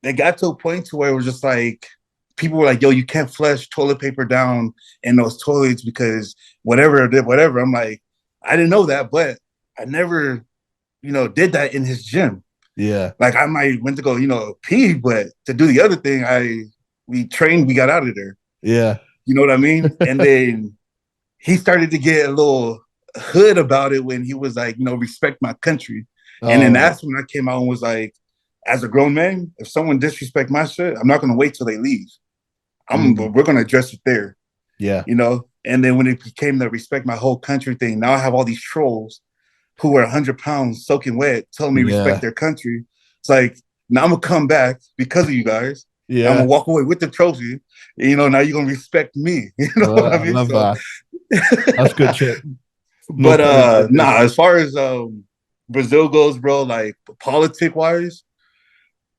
they got to a point to where it was just like, people were like, yo, you can't flush toilet paper down in those toilets because whatever. I'm like, I didn't know that, but I never, you know, did that in his gym.
Yeah.
Like, I might went to go, you know, pee, but to do the other thing, we trained, we got out of there.
Yeah.
You know what I mean? And then he started to get a little hood about it when he was like, you know, respect my country. And then that's when I came out and was like, as a grown man, if someone disrespect my shit, I'm not going to wait till they leave. We're going to address it there.
Yeah.
You know? And then when it became the respect my whole country thing, now I have all these trolls who are 100 pounds soaking wet telling me respect their country. It's like, now I'm going to come back because of you guys. Yeah. I'm going to walk away with the trophy. You know, now you're going to respect me. You know what I mean?
I love that. That's good shit.
But as far as Brazil goes, bro, like politic wise,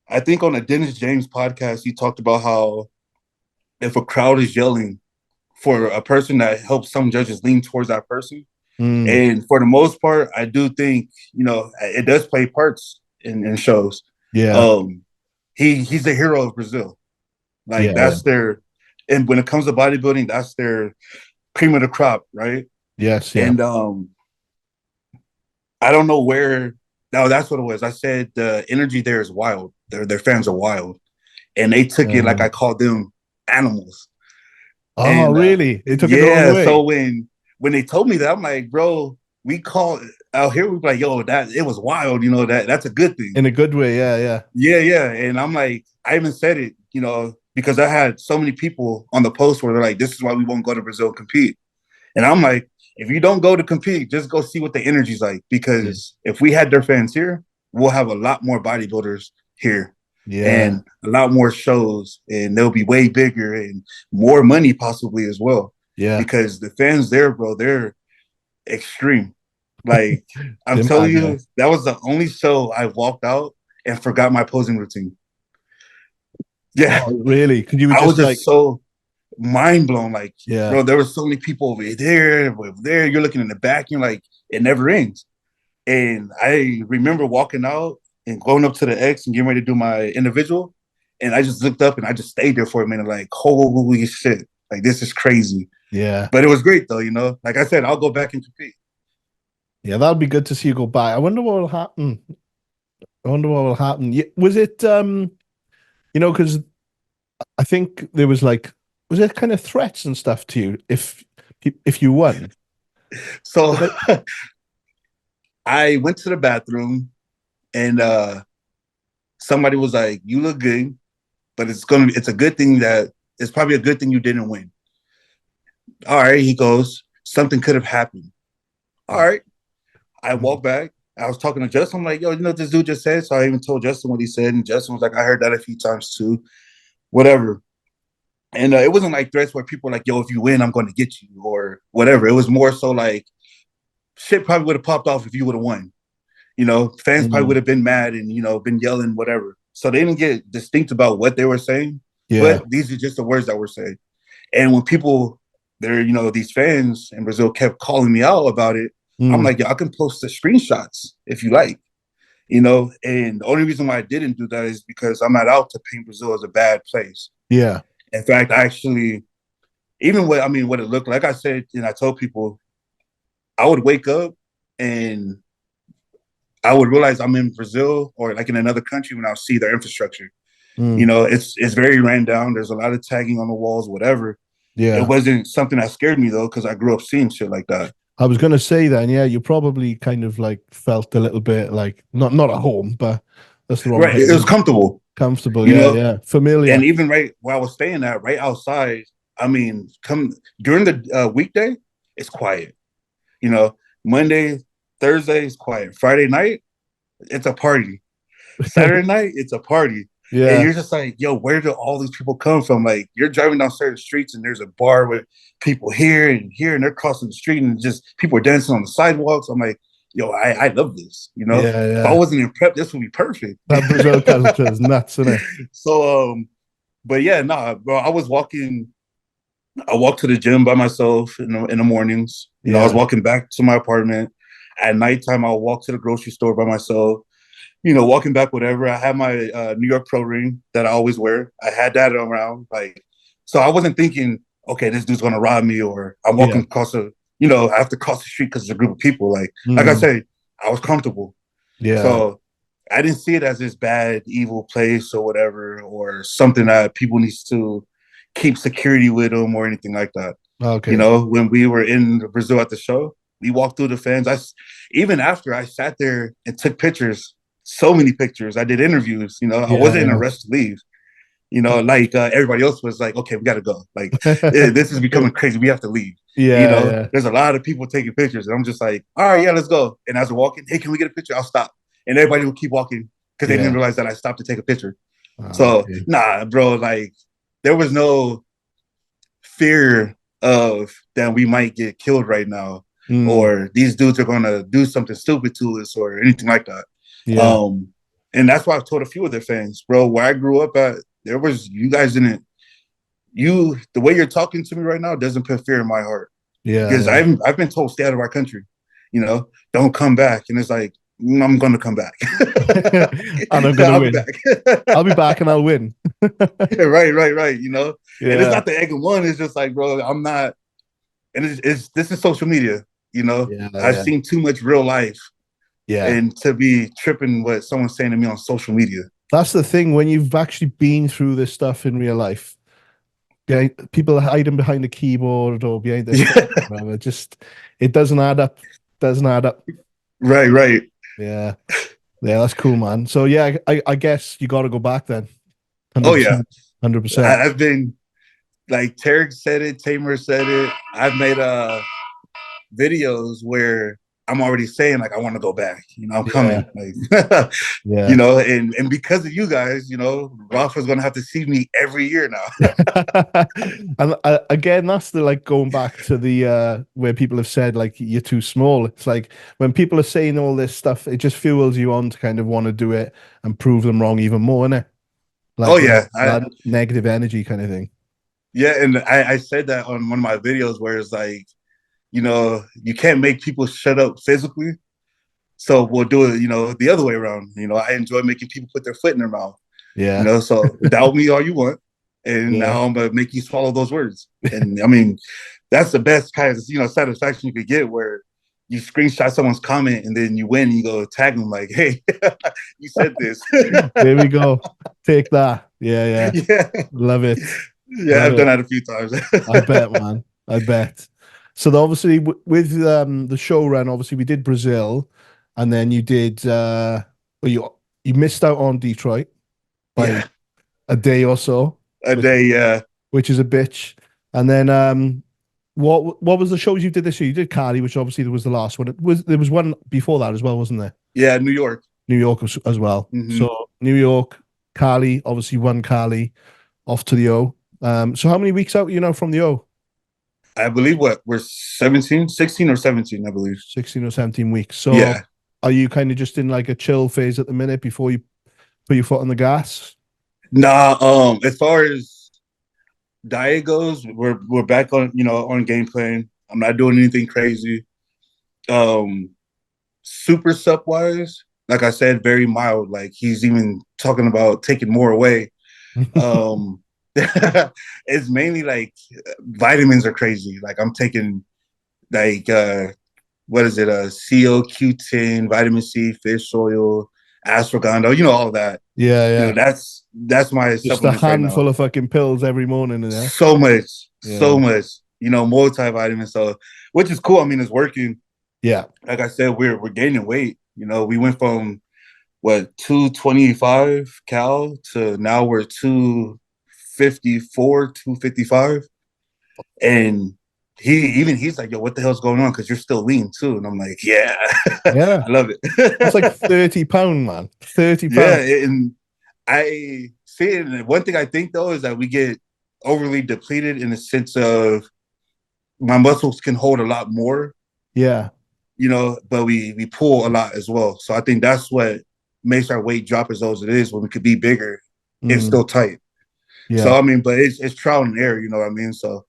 I think on the Dennis James podcast, he talked about how if a crowd is yelling for a person, that helps some judges lean towards that person. And for the most part, I do think, you know, it does play parts in shows.
Yeah.
He's the hero of Brazil. Like that's their, and when it comes to bodybuilding, that's their cream of the crop, right?
Yes. Yeah.
And I don't know where. No, that's what it was. I said the energy there is wild. Their fans are wild, and they took it like I called them animals.
Oh,
and,
really? They took it the wrong way.
So when they told me that, I'm like, bro, we call out here. We like, yo, that it was wild. You know, that's a good thing
in a good way. Yeah.
And I'm like, I even said it, you know, because I had so many people on the post where they're like, this is why we won't go to Brazil and compete. And I'm like, if you don't go to compete, just go see what the energy's like. Because if we had their fans here, we'll have a lot more bodybuilders here. Yeah. And a lot more shows. And they'll be way bigger and more money possibly as well. Yeah. Because the fans there, bro, they're extreme. Like, I'm telling you, that was the only show I walked out and forgot my posing routine. Yeah.
Oh, really? Could you
I was just so mind blown. Like, bro, there were so many people over there. You're looking in the back, you're like, it never ends. And I remember walking out and going up to the X and getting ready to do my individual. And I just looked up and I just stayed there for a minute, like, holy shit, like this is crazy.
Yeah.
But it was great though, you know. Like I said, I'll go back and compete.
Yeah, that'd be good to see you go back. I wonder what will happen. I wonder what will happen. Was it you know, because I think there was like, was there kind of threats and stuff to you if you won?
So I went to the bathroom and somebody was like, "You look good, but it's a good thing that it's probably a good thing you didn't win." All right, he goes, "Something could have happened." All right. I walked back. I was talking to Justin. I'm like, "Yo, you know what this dude just said?" So I even told Justin what he said, and Justin was like, "I heard that a few times too." Whatever. And it wasn't like threats where people were like, "Yo, if you win, I'm going to get you," or whatever. It was more so like, shit probably would have popped off if you would have won. You know, fans probably would have been mad and, you know, been yelling, whatever. So they didn't get distinct about what they were saying. Yeah. But these are just the words that were said. And when people, you know, these fans in Brazil kept calling me out about it, I'm like, "Yo, I can post the screenshots if you like," you know. And the only reason why I didn't do that is because I'm not out to paint Brazil as a bad place.
Yeah.
In fact, I actually, even what it looked like, I said, and I told people, I would wake up and I would realize I'm in Brazil or like in another country when I'll see their infrastructure. You know, it's very ran down. There's a lot of tagging on the walls, whatever. Yeah. It wasn't something that scared me though, because I grew up seeing shit like that.
I was going to say then, yeah, you probably kind of like felt a little bit like not at home, but that's the wrong
right. It was comfortable.
Comfortable, yeah, yeah, familiar.
And even right where I was staying at, right outside, I mean, come during the weekday, it's quiet. You know, Monday, Thursday is quiet. Friday night, it's a party. Saturday night, it's a party. Yeah. And you're just like, yo, where do all these people come from? Like, you're driving down certain streets and there's a bar with people here, and they're crossing the street and just people are dancing on the sidewalks. I'm like, yo, I love this, you know? Yeah. If I wasn't in prep, this would be perfect.
That Brazil culture is nuts, isn't it?
So, but yeah, bro, I walked to the gym by myself in the mornings. You know, I was walking back to my apartment. At nighttime, I'll walk to the grocery store by myself. You know, walking back, whatever. I had my New York Pro ring that I always wear. I had that around. Like, so I wasn't thinking, okay, this dude's going to rob me, or I'm walking across I have to cross the street because it's a group of people. Like I said, I was comfortable. Yeah. So I didn't see it as this bad, evil place or whatever, or something that people need to keep security with them or anything like that. Okay. You know, when we were in Brazil at the show, we walked through the fans. Even after I sat there and took pictures, so many pictures. I did interviews, you know, I wasn't in a rush to leave. You know, like everybody else was like, okay, we got to go. Like, this is becoming crazy. We have to leave. Yeah. You know, there's a lot of people taking pictures. And I'm just like, all right, yeah, let's go. And as we're walking, hey, can we get a picture? I'll stop. And everybody will keep walking because they didn't realize that I stopped to take a picture. So, nah, bro, like, there was no fear of that we might get killed right now or these dudes are going to do something stupid to us or anything like that. Yeah. And that's why I've told a few of their fans, bro, where I grew up at, you guys didn't, the way you're talking to me right now doesn't put fear in my heart. Yeah. Because I've been told, stay out of our country, you know, don't come back. And it's like, I'm going to come back.
And I'm going to win. I'll be back and I'll win.
Right. You know, and it's not the 𝘗𝘗𝘰𝘶𝘥. It's just like, bro, I'm not, and this is social media, you know, I've seen too much real life. Yeah. And to be tripping what someone's saying to me on social media.
That's the thing. When you've actually been through this stuff in real life, people hiding behind a keyboard or behind the it doesn't add up.
Right.
Yeah. Yeah, that's cool, man. So yeah, I guess you got to go back then.
100%. Oh yeah.
100%.
I've been, like Tarek said it, Tamer said it. I've made videos where I'm already saying, like, I want to go back. You know, I'm coming. Like, you know, and because of you guys, you know, Rafa's going to have to see me every year now.
And again, that's the, like, going back to the, where people have said, like, you're too small. It's like, when people are saying all this stuff, it just fuels you on to kind of want to do it and prove them wrong even more, innit? Like, that negative energy kind of thing.
Yeah, and I said that on one of my videos where it's like, you know, you can't make people shut up physically. So we'll do it, you know, the other way around. You know, I enjoy making people put their foot in their mouth.
Yeah.
You know, so doubt me all you want. And
Yeah.
now I'm going to make you swallow those words. And I mean, that's the best kind of, you know, satisfaction you could get, where you screenshot someone's comment and then you win and you go tag them like, hey, you said this.
There we go. Take that. Yeah.
Yeah.
Love it.
Yeah, I've done that a few times.
I bet, man. I bet. So obviously with the show run, obviously we did Brazil, and then you did well, you missed out on Detroit by a day or so.
A day, yeah.
Which is a bitch. And then what was the shows you did this year? You did Cali, which obviously was the last one. There was one before that as well, wasn't there?
Yeah, New York.
New York as well. So New York, Cali, obviously won Cali, off to the O. So how many weeks out, you know, from the O?
I believe we're 16 or 17, I believe.
16 or 17 weeks. So
yeah.
Are you kind of just in like a chill phase at the minute before you put your foot on the gas?
Nah, as far as diet goes, we're back on, you know, on game plan. I'm not doing anything crazy. Super sup wise, like I said, very mild. Like he's even talking about taking more away. It's mainly like vitamins are crazy. Like I'm taking like what is it? 𝘗𝘭𝘰𝘶𝘥𝘭𝘺, vitamin C, fish oil, ashwagandha. You know, all that.
Yeah.
You know, that's my
just a handful of fucking pills every morning.
So much. You know, multivitamins. So which is cool. I mean, it's working.
Yeah.
Like I said, we're gaining weight. You know, we went from 225 cal to now we're 254, 255. And he's like, yo, what the hell's going on? Because you're still lean too. And I'm like, yeah. I love it.
That's like 30 pounds, man. 30 pounds.
Yeah, and I see it. And one thing I think though is that we get overly depleted in the sense of my muscles can hold a lot more.
Yeah.
You know, but we pull a lot as well. So I think that's what makes our weight drop as low as it is, when we could be bigger and still tight. Yeah. So I mean, but it's trial and error, you know what I mean? So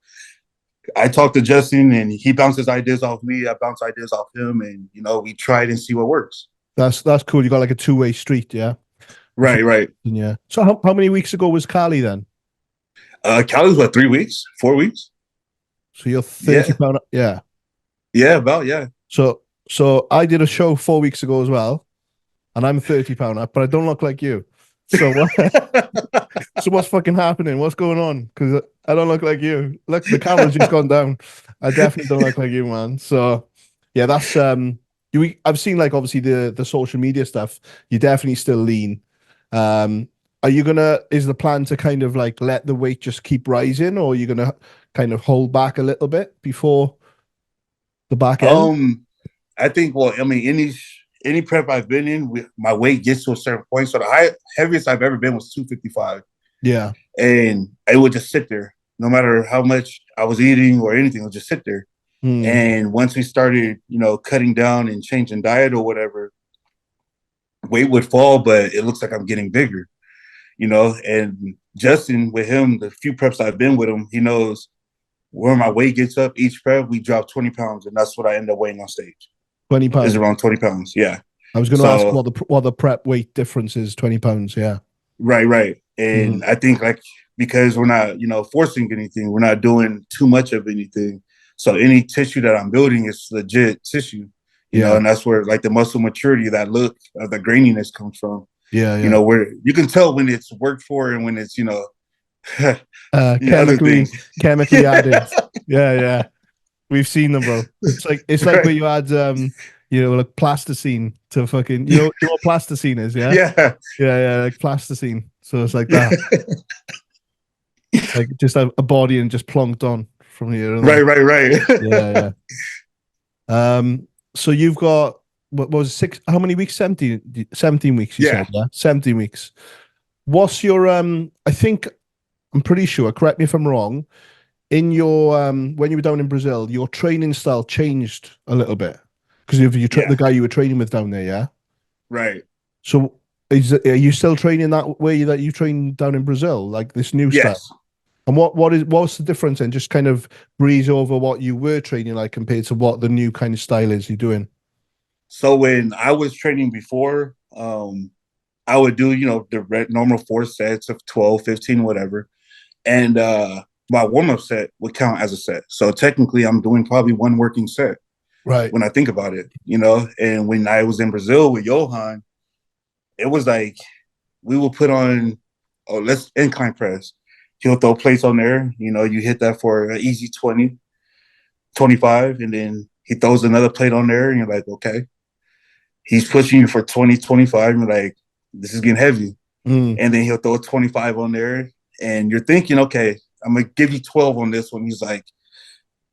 I talked to Justin and he bounces ideas off me, I bounce ideas off him, and you know, we try it and see what works.
That's cool. You got like a two-way street, yeah?
Right.
Yeah. So how many weeks ago was Cali then?
Cali was 3 weeks, 4 weeks.
So you're 30 pounds. Yeah.
Yeah, about, yeah.
So I did a show 4 weeks ago as well, and I'm 30 pounds up, but I don't look like you. So so what's fucking happening? What's going on? Because I don't look like you. Look, the camera's just gone down. I definitely don't look like you, man. So yeah, that's I've seen like obviously the social media stuff. You're definitely still lean. Are you is the plan to kind of like let the weight just keep rising, or are you gonna kind of hold back a little bit before the back end?
I think, well, I mean, any prep I've been in, my weight gets to a certain point. So the heaviest I've ever been was 255.
Yeah.
And it would just sit there. No matter how much I was eating or anything, it would just sit there. And once we started, you know, cutting down and changing diet or whatever, weight would fall, but it looks like I'm getting bigger, you know. And Justin, with him, the few preps I've been with him, he knows where my weight gets up. Each prep, we drop 20 pounds, and that's what I end up weighing on stage.
20 pounds
is around 20 pounds. Yeah.
I was going to ask what the prep weight difference is. 20 pounds. Yeah.
Right. And I think like, because we're not, you know, forcing anything, we're not doing too much of anything. So any tissue that I'm building is legit tissue, you know, and that's where like the muscle maturity, that look, the graininess comes from.
Yeah.
You know, where you can tell when it's worked for and when it's, you know,
chemically added. Yeah. We've seen them, bro. It's like where you add, you know, like plasticine to fucking, you know what plasticine is, yeah? Yeah, like plasticine. So it's like that. Like just a body and just plonked on from here.
Right.
Yeah. So you've got, what was it, 6? How many weeks? 17 weeks, you said, yeah? 17 weeks. What's your, I'm pretty sure, correct me if I'm wrong, in your when you were down in Brazil, your training style changed a little bit because of the guy you were training with down there, yeah?
Right.
So are you still training that way that you trained down in Brazil, like this new style? And what's the difference then? Just kind of breeze over what you were training like compared to what the new kind of style is you're doing.
So when I was training before, I I would do, the normal 4 sets of 12, 15, whatever. And my warm-up set would count as a set. So technically I'm doing probably one working set.
Right.
When I think about it, and when I was in Brazil with Johan, it was like we will put on, let's incline press. He'll throw plates on there. You hit that for an easy 20, 25, and then he throws another plate on there, and you're like, okay. He's pushing you for 20, 25, and you're like, this is getting heavy. And then he'll throw a 25 on there, and you're thinking, okay, I'm going to give you 12 on this one. He's like,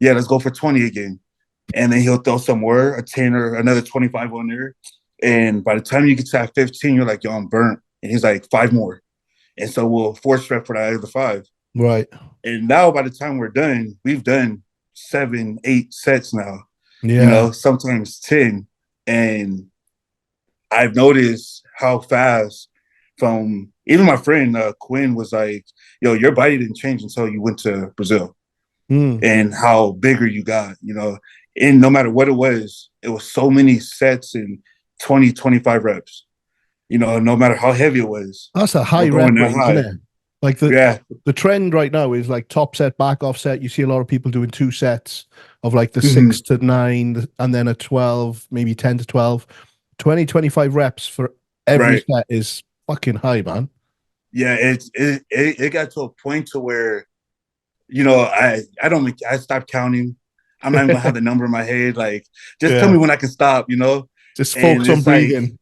yeah, let's go for 20 again. And then he'll throw some more, a 10 or another 25 on there. And by the time you get to that 15, you're like, yo, I'm burnt. And he's like, 5 more. And so we'll force rep for that other 5.
Right.
And now by the time we're done, we've done 7, 8 sets now.
Yeah.
Sometimes 10. And I've noticed how fast from even my friend Quinn was like, yo, your body didn't change until you went to Brazil. And how bigger you got, and no matter what it was so many sets and 20, 25 reps, no matter how heavy it was.
That's a high rep range, isn't it? Like the trend right now is like top set, back off set. You see a lot of people doing 2 sets of like the 6 to 9 and then a 12, maybe 10 to 12, 20, 25 reps for every set is fucking high, man.
Yeah, it got to a point to where, I stopped counting. I'm not even gonna have the number in my head. Like, just tell me when I can stop,
Just focus on breathing.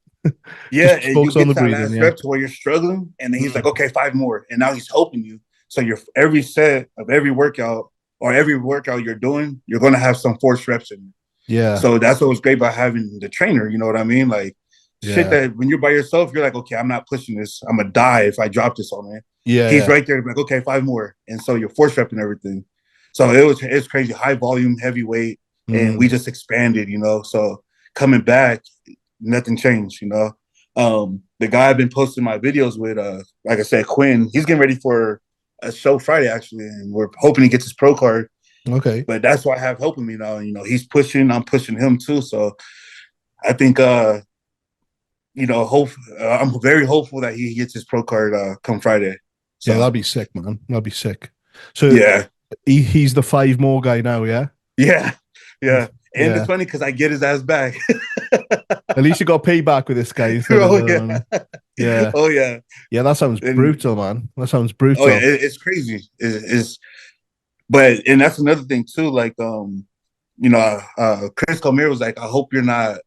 Yeah,
and
you get that last rep to where you're struggling, and then he's like, okay, 5 more. And now he's helping you. So every set of every workout or every workout you're doing, you're gonna have some forced reps in it.
Yeah.
So that's what was great about having the trainer, you know what I mean? Like shit that when you're by yourself, you're like, okay, I'm not pushing this. I'm gonna die if I drop this on it.
Yeah.
He's right there, like, okay, 5 more. And so you're force repping everything. So it's crazy, high volume, heavyweight, and we just expanded, So coming back, nothing changed, The guy I've been posting my videos with, like I said, Quinn, he's getting ready for a show Friday, actually, and we're hoping he gets his pro card.
Okay.
But that's why I have helping me now. He's pushing, I'm pushing him too. So I think, I'm very hopeful that he gets his pro card come Friday. So,
yeah, that'd be sick, man. That'd be sick. So
yeah,
he's the 5 more guy now, yeah?
Yeah. And it's funny because I get his ass back.
At least you got payback with this guy. Yeah.
Oh, yeah.
Yeah, that sounds brutal, man. That sounds brutal.
Oh, yeah, it's crazy. But that's another thing, too. Like, Chris Calmir was like, I hope you're not,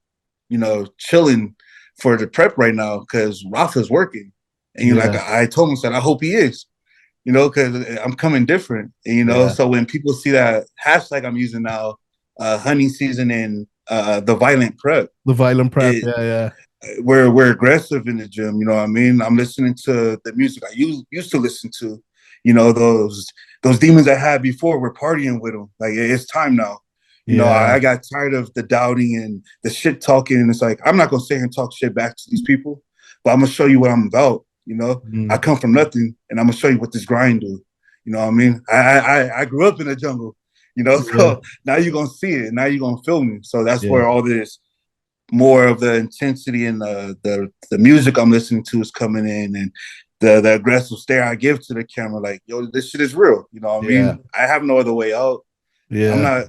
chilling for the prep right now because Rafa's working. And I told him, said, I hope he is, because I'm coming different. And, so when people see that hashtag I'm using now, hunting season and the violent prep.
The violent prep,
We're aggressive in the gym, you know what I mean? I'm listening to the music I used to listen to, those demons I had before, we're partying with them. Like, it's time now. I got tired of the doubting and the shit talking. And it's like, I'm not going to sit here and talk shit back to these people, but I'm going to show you what I'm about. I come from nothing and I'm going to show you what this grind do. You know what I mean? I grew up in the jungle, so now you're going to see it. Now you're going to feel me. So that's where all this more of the intensity and the music I'm listening to is coming in, and the aggressive stare I give to the camera, like, yo, this shit is real. You know what I mean? I have no other way out. Yeah. I'm not,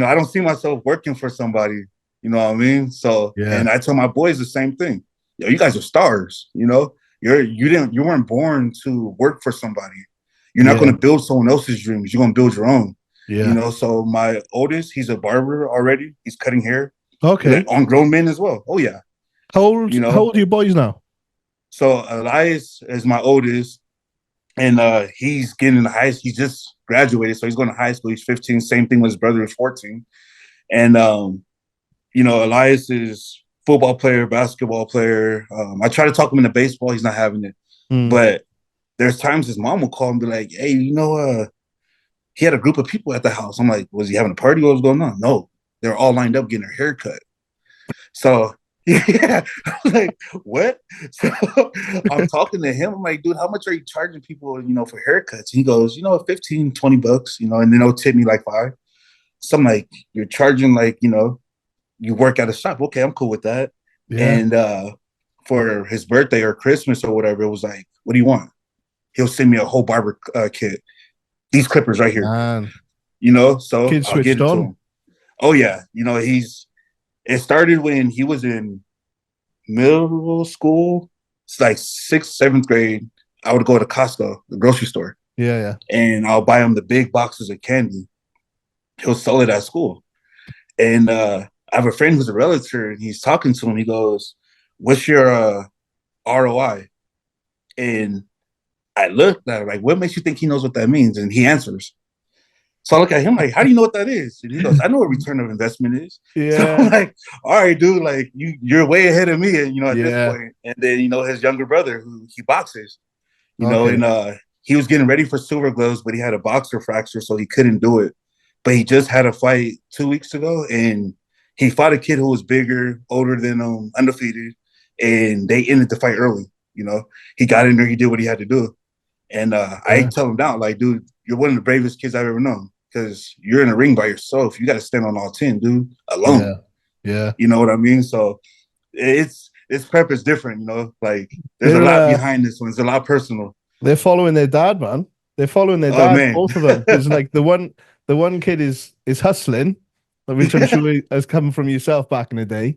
I don't see myself working for somebody. You know what I mean? So, and I tell my boys the same thing. Yo, you guys are stars. You weren't born to work for somebody. You're not going to build someone else's dreams. You're going to build your own. Yeah. So my oldest, he's a barber already. He's cutting hair.
Okay.
On grown men as well. Oh yeah.
How old are you boys now?
So Elias is my oldest, and he's getting in the high school. He just graduated, so he's going to high school. He's 15. Same thing with his brother, who's 14. And Elias is football player, basketball player. I try to talk him into baseball. He's not having it. But there's times his mom will call and be like, hey, he had a group of people at the house. I'm like, was he having a party? What was going on? No, they're all lined up getting their hair cut. So I was like, what? So I'm talking to him. I'm like, dude, how much are you charging people, for haircuts? And he goes, $15, $20, and then they'll tip me like $5. So I'm like, you're charging like, you work at a shop. Okay, I'm cool with that. Yeah. And for his birthday or Christmas or whatever, it was like, what do you want? He'll send me a whole barber kit. These clippers right here.
Man.
You know, so
Kid
I'll get
switched
it to
on.
him. Oh yeah, you know, it started when he was in middle school. It's like 6th, 7th grade. I would go to Costco, the grocery store.
Yeah.
And I'll buy him the big boxes of candy. He'll sell it at school. And I have a friend who's a realtor, and he's talking to him. He goes, "What's your ROI?" And I looked at him like, "What makes you think he knows what that means?" And he answers. So I look at him like, "How do you know what that is?" And he goes, "I know what return of investment is."
Yeah.
So I'm like, "All right, dude, like you're way ahead of me, you know, at this point." And then, you know, his younger brother, who he boxes, you know, and he was getting ready for Silver Gloves, but he had a boxer fracture, so he couldn't do it. But he just had a fight 2 weeks ago, and he fought a kid who was bigger, older than him, undefeated, and they ended the fight early. You know, he got in there, he did what he had to do. And I tell him down, like, dude, you're one of the bravest kids I've ever known, because you're in a ring by yourself. You got to stand on all 10, dude, alone.
Yeah.
You know what I mean? So it's prep is different, you know, like there's a lot behind this one. It's a lot personal.
They're following their dad, man. They're following their dad, both of them. Because like the one kid is hustling, which I'm sure has come from yourself back in the day,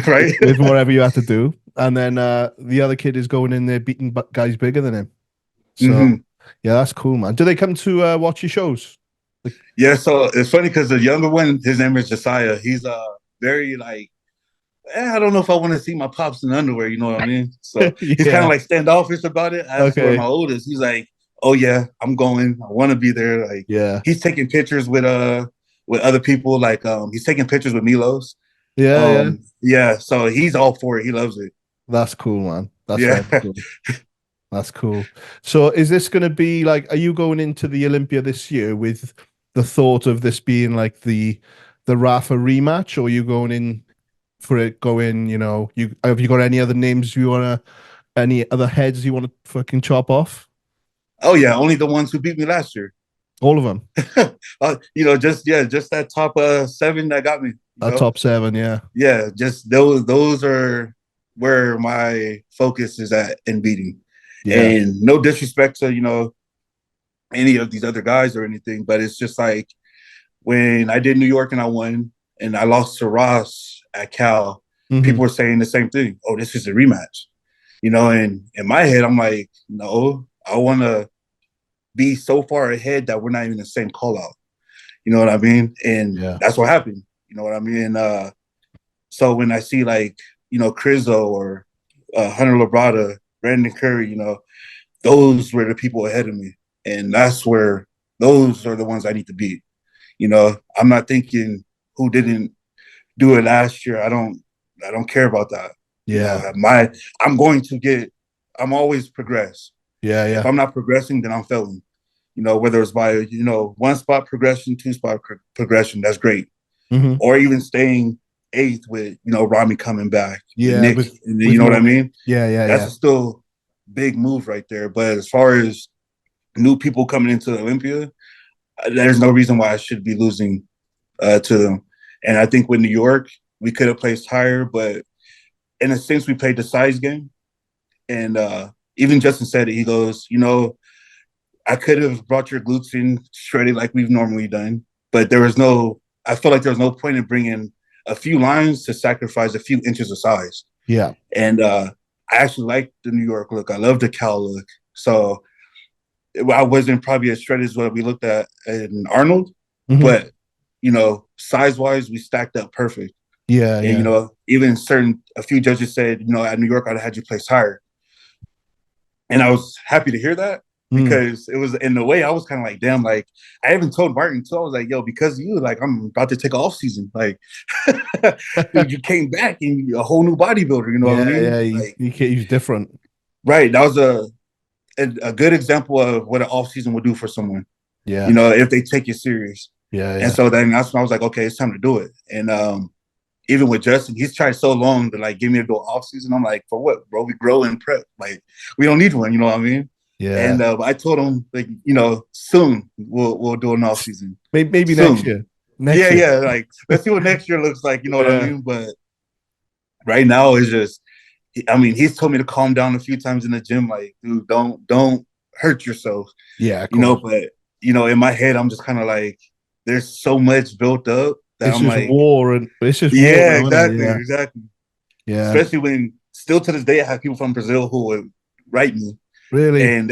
right?
With whatever you had to do. And then the other kid is going in there beating guys bigger than him. So yeah, that's cool, man. Do they come to watch your shows?
Yeah, so it's funny because the younger one, his name is Josiah. He's very like, I don't know if I want to see my pops in underwear, you know what I mean? So he's kind of like standoffish about it. As for my oldest, he's like, "Oh yeah, I'm going. I want to be there." Like, he's taking pictures with other people. Like, he's taking pictures with Milos. Yeah. So he's all for it. He loves it.
That's cool, man. That's cool. That's cool. So is this going to be like, are you going into the Olympia this year with the thought of this being like the Rafa rematch, or are you going in for it going, you know, have you got any other names any other heads you want to fucking chop off?
Oh yeah, only the ones who beat me last year.
All of them.
You know, just that top 7 that got me.
Top 7, yeah.
Yeah, just those are where my focus is at in beating. Yeah. And no disrespect to, you know, any of these other guys or anything, but it's just like when I did New York and I won, and I lost to Ross at Cal, people were saying the same thing. "Oh, this is a rematch." You know, and in my head, I'm like, no, I want to be so far ahead that we're not even the same call out. You know what I mean? And that's what happened. You know what I mean? So when I see like, you know, Crizzo or Hunter Labrada, Brandon Curry, you know, those were the people ahead of me. And that's where those are the ones I need to beat. You know, I'm not thinking who didn't do it last year. I don't care about that.
Yeah.
You know, I'm always progress.
Yeah.
If I'm not progressing, then I'm failing. You know, whether it's by, you know, 1 spot progression, 2 spot progression, that's great. Or even staying 8th with, you know, Rami coming back.
Yeah.
Nick, you know what I mean?
Yeah.
That's a still big move right there. But as far as new people coming into the Olympia, there's no reason why I should be losing to them. And I think with New York, we could have placed higher, but in a sense, we played the size game. And even Justin said it. He goes, you know, I could have brought your glutes in shredded like we've normally done, but I feel like there was no point in bringing a few lines to sacrifice a few inches of size.
Yeah.
And I actually like the New York look. I love the Cal look. So I wasn't probably as shredded as what we looked at in Arnold, but, you know, size-wise, we stacked up perfect.
Yeah.
And, you know, even a few judges said, you know, at New York, I'd have had you place higher. And I was happy to hear that, because it was, in a way, I was kind of like, damn, like, I even told Martin too. I was like, yo, because of you, like, I'm about to take an off season. Like, dude, you came back and you're a whole new bodybuilder, you know what I mean?
Yeah,
like,
he's different.
Right. That was a good example of what an off season would do for someone.
Yeah.
You know, if they take it serious.
Yeah.
And so then that's when I was like, okay, it's time to do it. And even with Justin, he's tried so long to like give me a do off season. I'm like, for what, bro? We grow and prep. Like, we don't need one. You know what I mean?
Yeah.
And I told him, like, you know, soon we'll do an off season.
Maybe
soon.
next year.
Yeah. Like, let's see what next year looks like. You know what I mean? But right now, it's just I mean, he's told me to calm down a few times in the gym, like, dude, don't hurt yourself.
Yeah,
but in my head, I'm just kind of like, there's so much built up that
it's
I'm
just
like,
war, and it's just war
yeah,
now, isn't it?
exactly.
Yeah.
Especially when still to this day I have people from Brazil who would write me.
Really?
And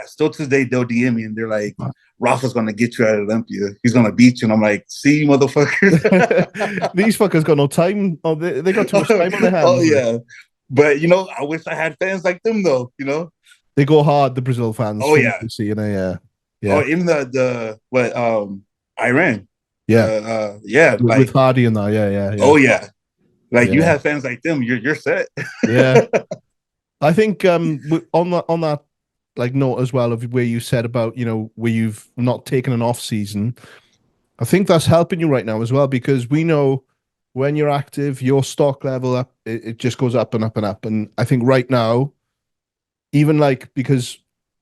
still to this day they'll DM me and they're like, Rafa's gonna get you at Olympia. He's gonna beat you. And I'm like, see, motherfuckers.
These fuckers got no time. Oh, they got too much time on their hands.
Oh yeah. But I wish I had fans like them though,
They go hard, the Brazil fans.
Oh yeah.
See,
yeah. Oh, in Iran.
Yeah. With Hardy and that, yeah.
Oh yeah. Like you have fans like them, you're set.
Yeah. I think on that like note as well of where you said about, where you've not taken an off season, I think that's helping you right now as well, because we know when you're active, your stock level up, it just goes up and up and up. And I think right now, even because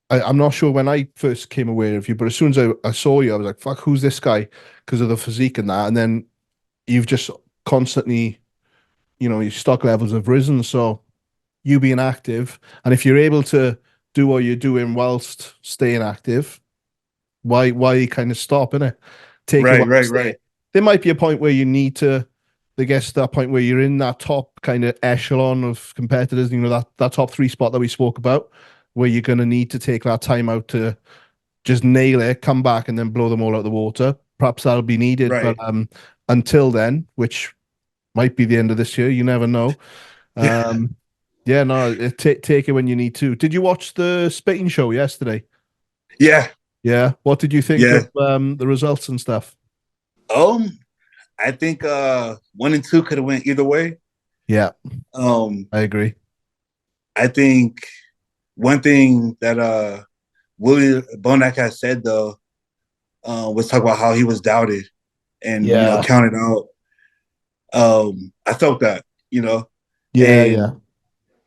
I'm not sure when I first came aware of you, but as soon as I saw you, I was like, fuck, who's this guy? Because of the physique and that. And then you've just constantly, your stock levels have risen. So you being active, and if you're able to do what you're doing whilst staying active, why kind of stop, innit?
Right.
There might be a point where you need to, I guess, that point where you're in that top kind of echelon of competitors, that top 3 spot that we spoke about, where you're going to need to take that time out to just nail it, come back, and then blow them all out of the water. Perhaps that'll be needed,
right.
But until then, which might be the end of this year, you never know. Yeah, no, take it when you need to. Did you watch the Spain show yesterday?
Yeah.
Yeah. What did you think of the results and stuff?
I think 1 and 2 could have went either way.
Yeah. I agree.
I think one thing that Willie Bonac has said though was talk about how he was doubted and counted out. I felt that,
Yeah.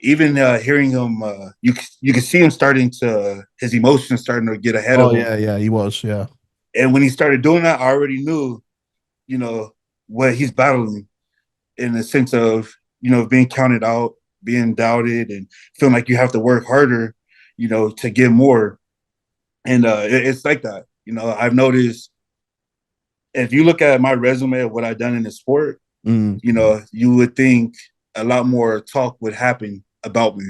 Even hearing him, you can see him his emotions starting to get ahead of him.
Yeah, he was, yeah.
And when he started doing that, I already knew, what he's battling in the sense of, being counted out, being doubted, and feeling like you have to work harder, to get more. And it's like that. I've noticed if you look at my resume of what I've done in the sport, you would think a lot more talk would happen about me.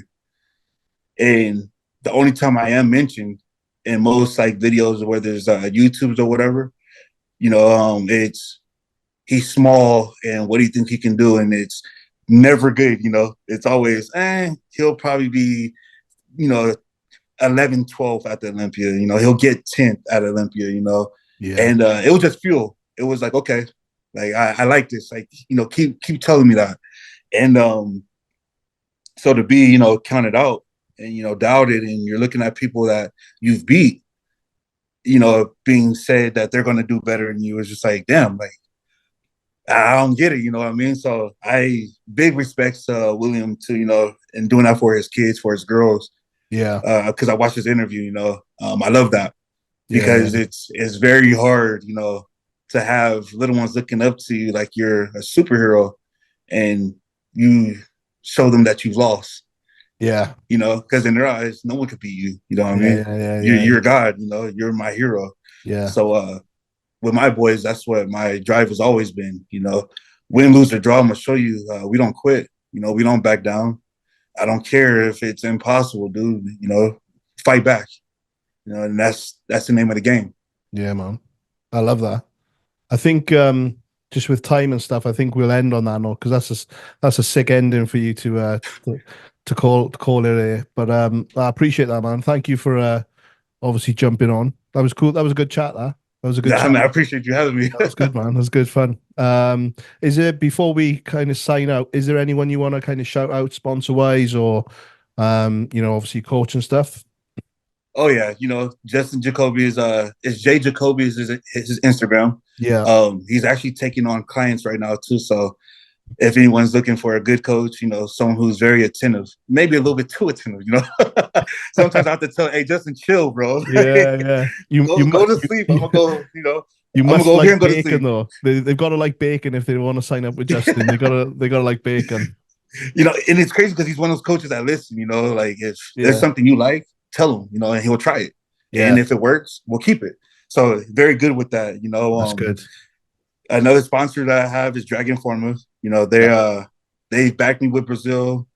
And the only time I am mentioned in most videos, whether it's YouTubes or whatever, it's he's small and what do you think he can do? And it's never good, it's always, he'll probably be, 11, 12 at the Olympia, he'll get 10th at Olympia, and it was just fuel. It was like, okay, I like this, keep telling me that. And so to be, counted out and, doubted, and you're looking at people that you've beat, being said that they're going to do better than you, is just like, damn, I don't get it, you know what I mean? So big respects to William to, and doing that for his kids, for his girls.
Yeah.
Because I watched his interview, I love that because it's very hard, to have little ones looking up to you like you're a superhero and you show them that you've lost.
Yeah.
Because in their eyes, no one could beat you. You know what I mean? You're God, you're my hero.
Yeah.
So with my boys, that's what my drive has always been, win, lose, or draw, I'm going to show you we don't quit. We don't back down. I don't care if it's impossible, dude, fight back. And that's the name of the game.
Yeah, man. I love that. I think just with time and stuff, I think we'll end on that note because that's a sick ending for you to call it a. But I appreciate that, man. Thank you for obviously jumping on. That was cool. That was a good chat. That was a good chat.
I appreciate you having me.
That was good, man. That was good fun. Is there, before we kind of sign out, is there anyone you want to kind of shout out sponsor wise or obviously coach and stuff?
Oh yeah, Justin Jacoby is J Jacoby is his Instagram.
Yeah.
He's actually taking on clients right now too. So if anyone's looking for a good coach, someone who's very attentive, maybe a little bit too attentive, sometimes I have to tell, hey, Justin, chill, bro.
Yeah. You
go to sleep. I'm gonna go,
You must
go
like
here and
bacon though. They've got to like bacon if they want to sign up with Justin. they gotta like bacon.
you know, and it's crazy because he's one of those coaches that listen, you know, like if there's
Yeah.
something you like, tell him, you know, and he'll try it.
Yeah.
And if it works, we'll keep it. So very good with that, you know.
That's good.
Another sponsor that I have is Dragon Pharma. You know, they backed me with Brazil.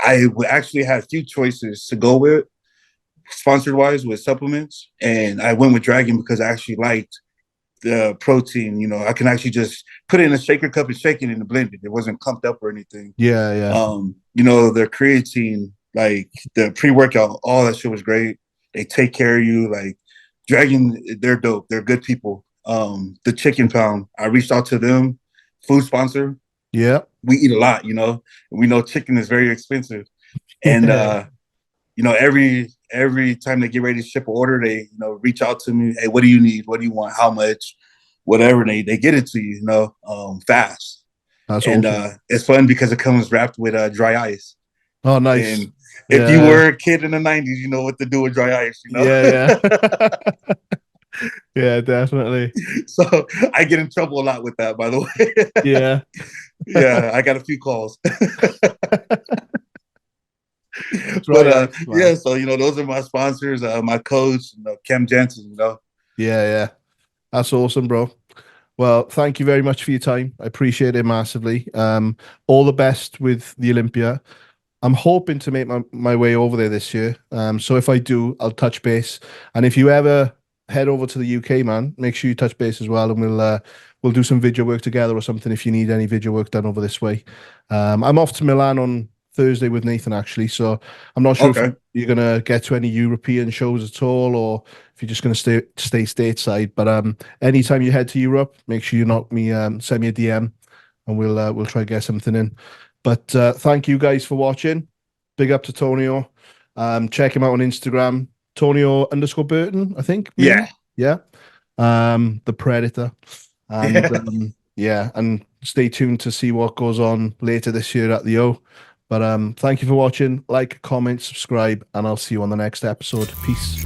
I actually had a few choices to go with, sponsored wise, with supplements, and I went with Dragon because I actually liked the protein. You know, I can actually just put it in a shaker cup and shake it and blend it. It wasn't clumped up or anything.
Yeah, yeah.
You know, their creatine, like the pre-workout, all that shit was great. They take care of you. Like Dragon, they're dope. They're good people. The Chicken Pound, I reached out to them, food sponsor.
Yeah.
We eat a lot, you know. We know chicken is very expensive. And you know, every time they get ready to ship an order, they, you know, reach out to me. Hey, what do you need? What do you want? How much? Whatever. They get it to you, you know, fast.
That's
and
awesome.
It's fun because it comes wrapped with dry ice.
Oh, nice.
And if you were a kid in the 90s, you know what to do with dry ice, you know?
Yeah, yeah. Yeah, definitely.
So I get in trouble a lot with that, by the way.
Yeah.
Yeah, I got a few calls.
But
yeah, so you know, those are my sponsors, my coach, you know, Kem Jensen, you know.
Yeah, yeah. That's awesome, bro. Well, thank you very much for your time. I appreciate it massively. All the best with the Olympia. I'm hoping to make my way over there this year. So if I do, I'll touch base. And if you ever head over to the UK, man, make sure you touch base as well, and we'll do some video work together or something if you need any video work done over this way. I'm off to Milan on Thursday with Nathan, actually, so I'm not sure if you're gonna get to any European shows at all, or if you're just gonna stay stateside. But anytime you head to Europe, make sure you send me a DM, and we'll try to get something in. But thank you guys for watching. Big up to Tonio. Check him out on Instagram, Tonio_Burton, I think.
Maybe?
Yeah. The Predator. And yeah, and stay tuned to see what goes on later this year at the O. But thank you for watching. Like, comment, subscribe, and I'll see you on the next episode. Peace.